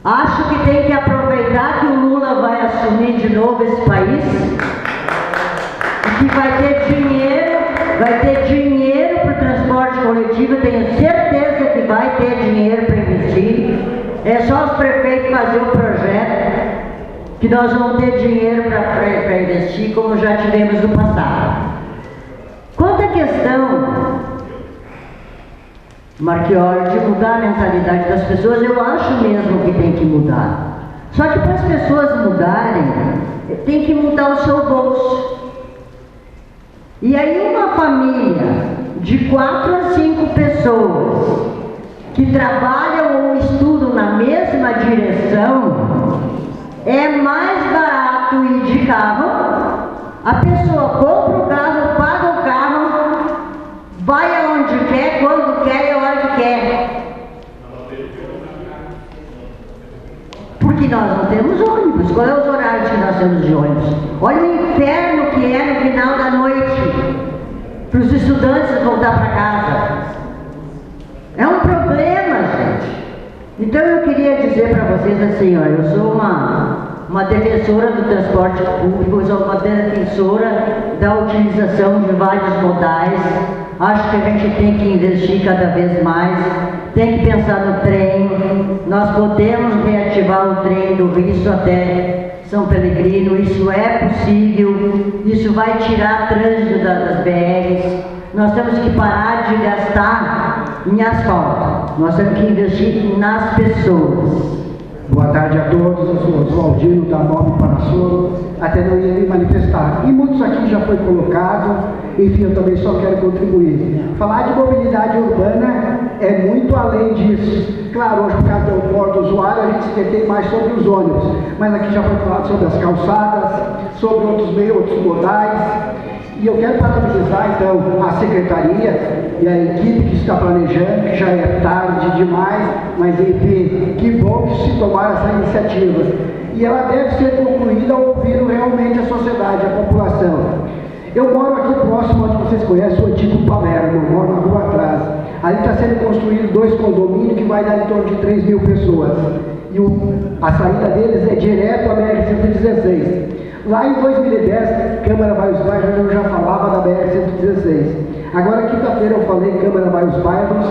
Acho que tem que aproveitar que o Lula vai assumir de novo esse país. E que vai ter dinheiro para o transporte coletivo. Eu tenho certeza que vai ter dinheiro para investir. É só os prefeitos fazer o projeto que nós vamos ter dinheiro para investir, como já tivemos no passado. Quanto à questão, Marquiori, de mudar a mentalidade das pessoas, eu acho mesmo que tem que mudar. Só que para as pessoas mudarem, tem que mudar o seu bolso. E aí uma família de 4 a 5 pessoas que trabalham ou estudam na mesma direção, é mais barato ir de carro. A pessoa compra o carro, paga o carro, vai aonde quer, quando quer e a hora que quer. Porque nós não temos ônibus. Qual é os horários que nós temos de ônibus? Olha o inferno que é no final da noite para os estudantes voltar para casa. É um problema, gente. Então eu queria dizer para vocês assim, ó, eu sou uma defensora do transporte público, eu sou uma defensora da utilização de vários modais. Acho que a gente tem que investir cada vez mais, tem que pensar no trem. Nós podemos reativar o trem do Risso até São Pelegrino, isso é possível, isso vai tirar trânsito das BRs. Nós temos que parar de gastar em asfalto, nós temos que investir nas pessoas.
Boa tarde a todos, eu sou Oswaldino da Mob Paraçolo, até não ia me manifestar. E muitos aqui já foi colocado, enfim, eu também só quero contribuir. Falar de mobilidade urbana é muito além disso. Claro, hoje por causa do porto usuário, a gente se detém mais sobre os ônibus, mas aqui já foi falado sobre as calçadas, sobre outros meios, outros modais. E eu quero parabenizar então a secretaria e a equipe que está planejando, que já é tarde demais, mas enfim, que bom que se tomaram essa iniciativa. E ela deve ser concluída ouvindo realmente a sociedade, a população. Eu moro aqui próximo, onde vocês conhecem, o antigo Palermo, eu moro na rua atrás. Ali está sendo construído 2 condomínios que vai dar em torno de 3 mil pessoas. E a saída deles é direto à BR-116. Lá em 2010, Câmara Vai os Bairros, eu já falava da BR-116. Agora, quinta-feira, eu falei Câmara Vai os Bairros,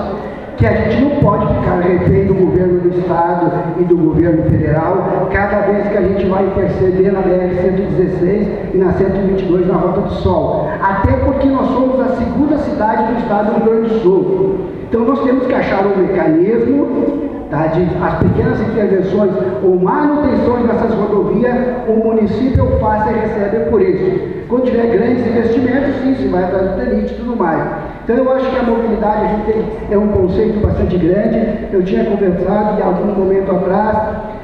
que a gente não pode ficar refém do governo do Estado e do governo federal, cada vez que a gente vai interceder na BR-116 e na 122 na Rota do Sol. Até porque nós somos a 2ª cidade do Estado do Rio Grande do Sul. Então, nós temos que achar um mecanismo, tá, de as pequenas intervenções ou manutenções dessas rodovias, o município faz e recebe por isso. Quando tiver grandes investimentos, sim, se vai atrás do TENIT e tudo mais. Então eu acho que a mobilidade a gente é um conceito bastante grande. Eu tinha conversado em algum momento atrás,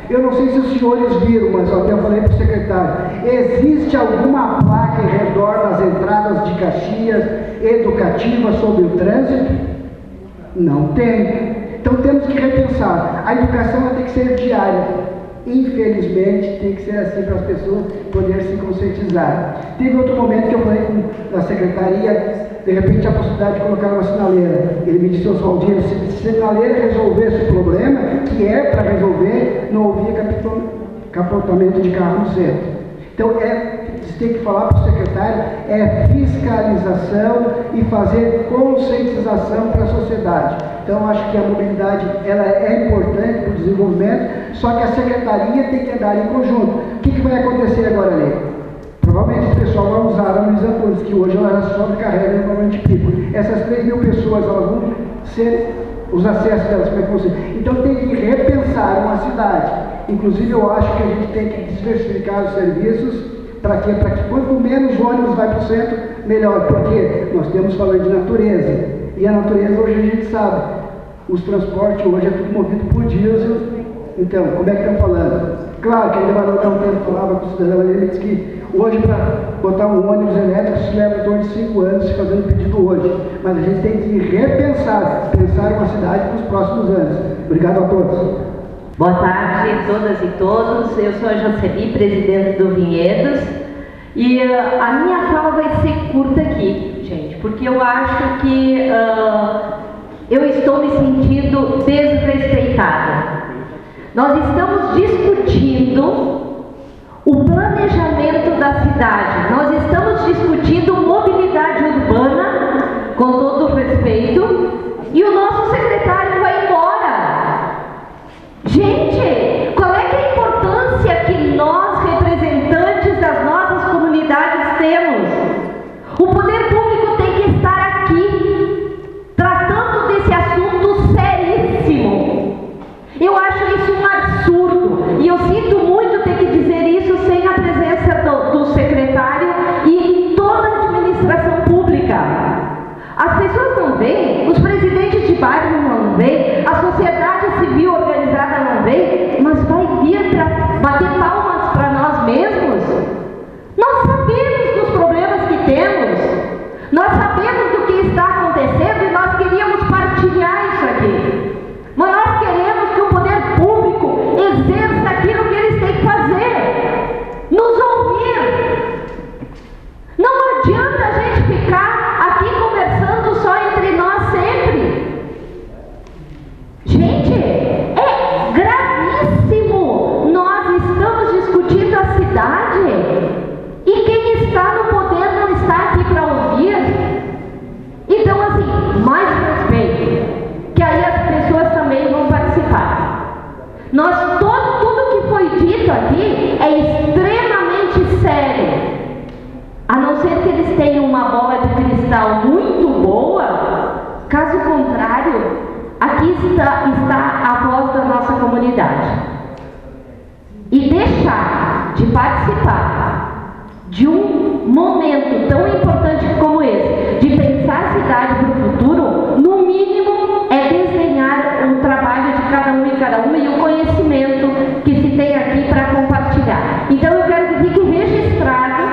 eu não sei se os senhores viram, mas até eu falei para o secretário, existe alguma placa em redor das entradas de Caxias educativa sobre o trânsito? Não tem. Então temos que repensar. A educação ela tem que ser diária. Infelizmente, tem que ser assim para as pessoas poderem se conscientizar. Teve outro momento que eu falei com
da secretaria, de repente a possibilidade de colocar uma sinaleira. Ele me disse, Oswaldinho, se a sinaleira resolvesse o problema, que é para resolver, não havia capotamento de carro no centro. Então, você tem que falar para o secretário, é fiscalização e fazer conscientização para a sociedade. Então, acho que a mobilidade ela é importante para o desenvolvimento, só que a secretaria tem que andar em conjunto. O que vai acontecer agora ali? Provavelmente o pessoal vai usar a Luiz Antunes, que hoje ela sobrecarrega normalmente pico. Essas 3.000 pessoas elas vão ser os acessos delas, como é que vão ser? Então tem que repensar uma cidade. Inclusive eu acho que a gente tem que diversificar os serviços. Para quê? Para que quanto menos ônibus vai para o centro, melhor. Porque nós temos falando de natureza. E a natureza hoje a gente sabe. Os transportes hoje é tudo movido por diesel. Então, como é que estão falando? Claro que ainda vai dar um tempo, falava com o cidadão ali, ele disse que hoje para botar um ônibus elétrico se leva em torno de 5 anos fazendo pedido hoje. Mas a gente tem que repensar, pensar uma cidade para os próximos anos. Obrigado a todos.
Boa tarde a todas e todos. Eu sou a Jocely, presidente do Vinhedos. E a minha fala vai ser curta aqui, gente, porque eu acho que eu estou me sentindo desrespeitada. Nós estamos discutindo o planejamento da cidade. Nós estamos discutindo mobilidade urbana, com todo respeito, e o nosso secretário vai embora. Gente, qual é que é a importância que nós, representantes das nossas comunidades, temos? O poder público tem que estar aqui, tratando desse assunto seríssimo. Eu acho isso um absurdo, e eu sinto muito ter que dizer isso sem a presença do secretário e toda a administração pública. As pessoas não veem, os presidentes de bairro não veem, a sociedade civil organizada não vê, mas vai vir para bater palmas para nós mesmos? Nós sabemos dos problemas que temos, nós sabemos do que está acontecendo e nós queríamos partilhar isso aqui. Mas nós queremos que o poder público exerça aquilo que eles têm que fazer, nos ouvir. Não adianta a gente ficar aqui conversando só entre nós sempre. Gente, é gravíssimo. Nós estamos discutindo a cidade e quem está no poder não está aqui para ouvir. Então, assim, mais respeito, que aí as pessoas também vão participar. Tudo que foi dito aqui é extremamente sério. A não ser que eles tenham uma bola de cristal muito boa, caso contrário, aqui está a voz da nossa comunidade. E deixar de participar de um momento tão importante como esse, de pensar a cidade para o futuro, no mínimo é desenhar um trabalho de cada um e cada uma e o conhecimento que se tem aqui para compartilhar. Então eu quero que fique registrado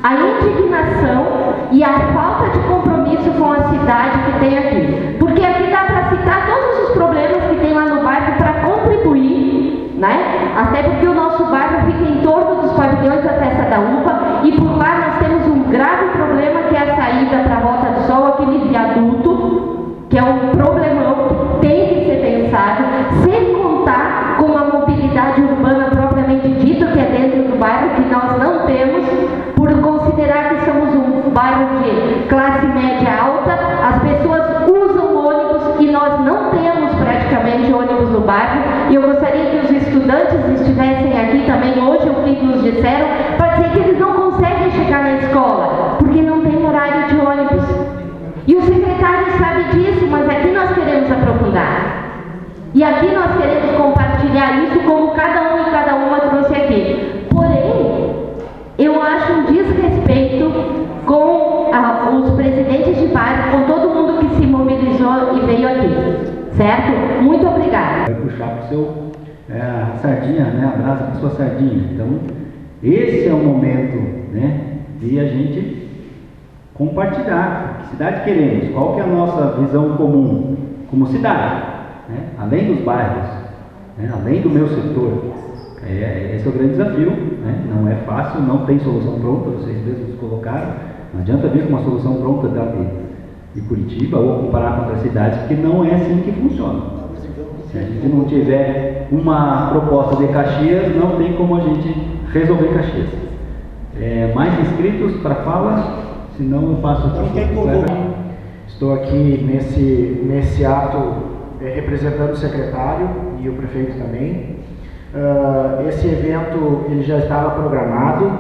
a indignação e a falta de compromisso com a cidade que tem aqui. Porque aqui dá para citar todos os problemas que tem lá no bairro para contribuir, né? Até porque o nosso bairro fica em torno dos pavilhões da Festa da Uva e por lá nós temos um grave problema que é a saída para a Rota do Sol, aquele viaduto, que é um problemão que tem que ser pensado, sem contar com a mobilidade urbana propriamente dita, que é dentro do bairro, que nós não temos, por considerar que somos um bairro de classe média alta, as pessoas usam ônibus e nós não temos praticamente ônibus no bairro. E eu gostaria que os estudantes estivessem aqui também hoje, o que nos disseram, para dizer que eles não conseguem chegar na escola, porque não tem horário de ônibus. E o secretário sabe disso, mas aqui nós queremos aprofundar. E aqui nós queremos compartilhar isso como cada um e cada uma trouxe aqui. Porém, eu acho um desrespeito com os presidentes de bairro, com todo mundo que se mobilizou e veio aqui. Certo? Muito obrigada.
Vai puxar para o seu sardinha, né? A brasa para sua sardinha. Então, esse é o momento, né, de a gente compartilhar que cidade queremos, qual que é a nossa visão comum como cidade, né? Além dos bairros, né? Além do meu setor. Esse é o grande desafio, né? Não é fácil, não tem solução pronta, vocês mesmos colocaram. Não adianta vir com uma solução pronta de Curitiba ou comparar com outras cidades, porque não é assim que funciona. Se a gente não tiver uma proposta de Caxias, não tem como a gente resolver Caxias. Mais inscritos para fala, senão eu passo aqui.
Estou aqui nesse ato representando o secretário e o prefeito também. Esse evento ele já estava programado,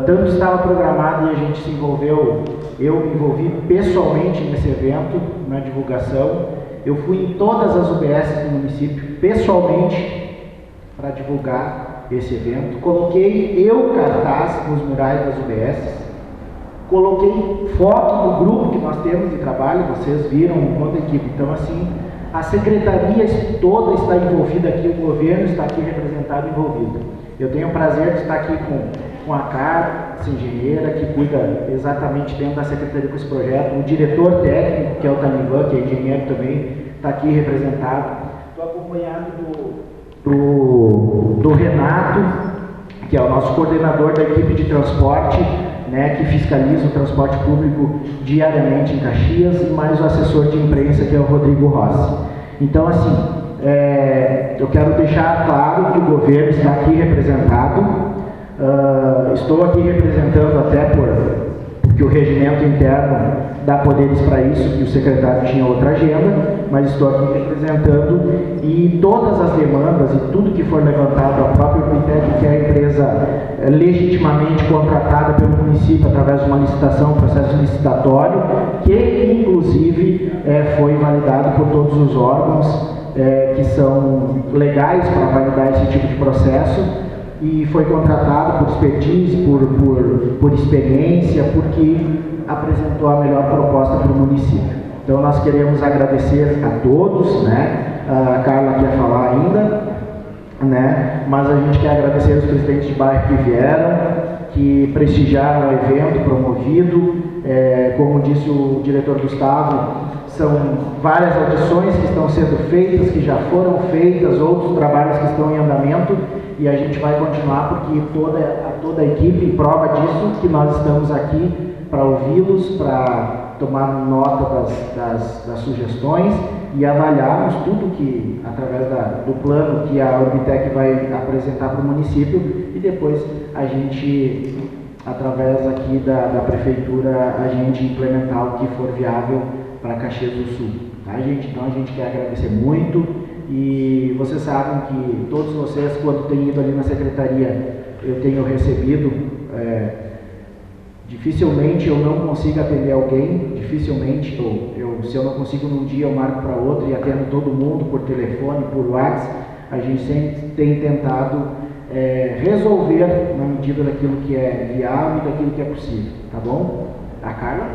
tanto estava programado e a gente se envolveu, eu me envolvi pessoalmente nesse evento, na divulgação. Eu fui em todas as UBS do município pessoalmente para divulgar esse evento. Coloquei cartaz nos murais das UBS, coloquei foto do grupo que nós temos de trabalho, vocês viram toda a equipe. Então, assim, a secretaria toda está envolvida aqui, o governo está aqui representado e envolvido. Eu tenho o prazer de estar aqui com a Carla, essa engenheira, que cuida exatamente dentro da secretaria com esse projeto, o diretor técnico, que é o Tanivan, que é engenheiro também, está aqui representado. Estou acompanhado do Renato, que é o nosso coordenador da equipe de transporte, né, que fiscaliza o transporte público diariamente em Caxias, e mais o assessor de imprensa, que é o Rodrigo Rossi. Então, assim, eu quero deixar claro que o governo está aqui representado. Estou aqui representando até porque o regimento interno dá poderes para isso, que o secretário tinha outra agenda, mas estou aqui representando, e todas as demandas e tudo que for levantado, a própria Urbitec, que é a empresa legitimamente contratada pelo município através de uma licitação, um processo licitatório, que inclusive foi validado por todos os órgãos que são legais para validar esse tipo de processo, e foi contratado por expertise, por experiência, porque apresentou a melhor proposta para o município. Então nós queremos agradecer a todos, né? A Carla quer falar ainda, né? Mas a gente quer agradecer os presidentes de bairro que vieram, que prestigiaram o evento promovido. Como disse o diretor Gustavo, são várias audições que estão sendo feitas, que já foram feitas, outros trabalhos que estão em andamento, e a gente vai continuar, porque toda a equipe prova disso, que nós estamos aqui para ouvi-los, para tomar nota das sugestões e avaliarmos tudo que, através do plano que a Urbitec vai apresentar para o município, e depois a gente, através aqui da prefeitura, a gente implementar o que for viável para Caxias do Sul. Tá, gente? Então a gente quer agradecer muito, e vocês sabem que todos vocês, quando têm ido ali na secretaria, eu tenho recebido, dificilmente eu não consigo atender alguém, dificilmente, se eu não consigo num dia eu marco para outro e atendo todo mundo por telefone, por WhatsApp. A gente sempre tem tentado resolver na medida daquilo que é viável e daquilo que é possível, tá bom? A Carla?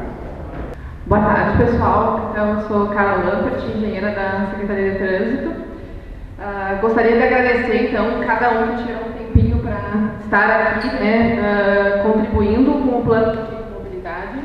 Boa tarde, pessoal. Eu sou Carla Lampert, engenheira da Secretaria de Trânsito. Gostaria de agradecer, então, cada um que tirou um tempinho para estar aqui, né, contribuindo com o plano de mobilidade,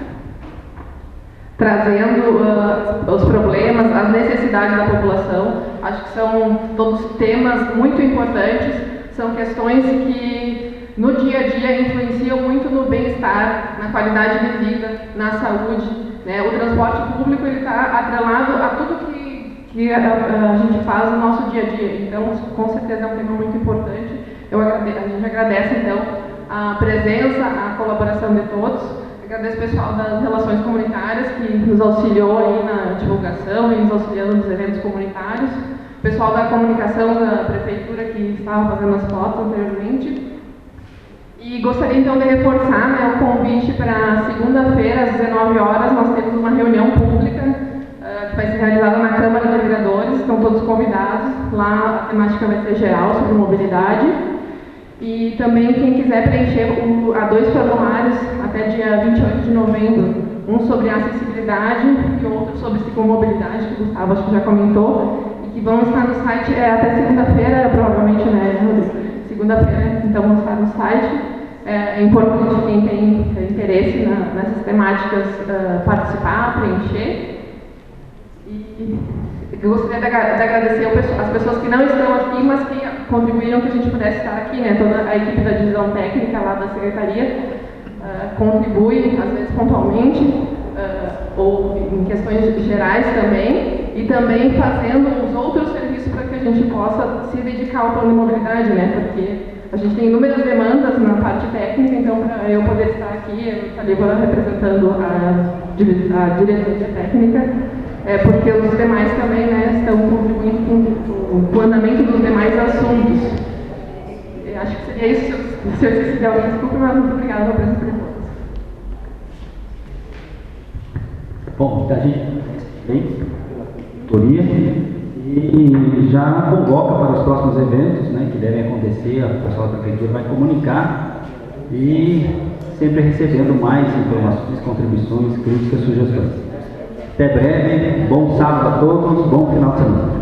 trazendo os problemas, as necessidades da população. Acho que são todos temas muito importantes, são questões que no dia a dia influenciam muito no bem-estar, na qualidade de vida, na saúde. Né? O transporte público está atrelado a tudo que a gente faz no nosso dia a dia. Então, com certeza é um tema muito importante. A gente agradece, então, a presença, a colaboração de todos. Agradeço o pessoal das relações comunitárias, que nos auxiliou aí na divulgação e nos auxiliando nos eventos comunitários. O pessoal da comunicação da prefeitura, que estava fazendo as fotos anteriormente. E gostaria, então, de reforçar, né, o convite para segunda-feira, às 19 horas, nós temos uma reunião pública que vai ser realizada na Câmara de Vereadores. Estão todos convidados. Lá a temática vai ser geral, sobre mobilidade. E também, quem quiser preencher há 2 formulários até dia 28 de novembro, um sobre acessibilidade e outro sobre ciclomobilidade, que o Gustavo acho que já comentou, e que vão estar no site até segunda-feira, provavelmente, né, segunda-feira, então vão estar no site. É importante quem tem interesse nessas temáticas participar, preencher. E eu gostaria de agradecer as pessoas que não estão aqui, mas que contribuíram que a gente pudesse estar aqui, né? Toda a equipe da divisão técnica lá da Secretaria contribui, às vezes pontualmente, ou em questões gerais também, e também fazendo os outros serviços para que a gente possa se dedicar ao plano de mobilidade, né? Porque a gente tem inúmeras demandas na parte técnica, então para eu poder estar aqui, eu estaria representando a diretoria técnica, porque os demais também, né, estão contribuindo com o andamento dos demais assuntos. Eu acho que seria isso. Se eu esqueci de alguém, desculpa, mas muito obrigada pela presença de todos.
Bom, a gente vem diretoria e já convoca para os próximos eventos, né, que devem acontecer. O pessoal da prefeitura vai comunicar e sempre recebendo mais informações, contribuições, críticas, sugestões. Até breve, bom sábado a todos, bom final de semana.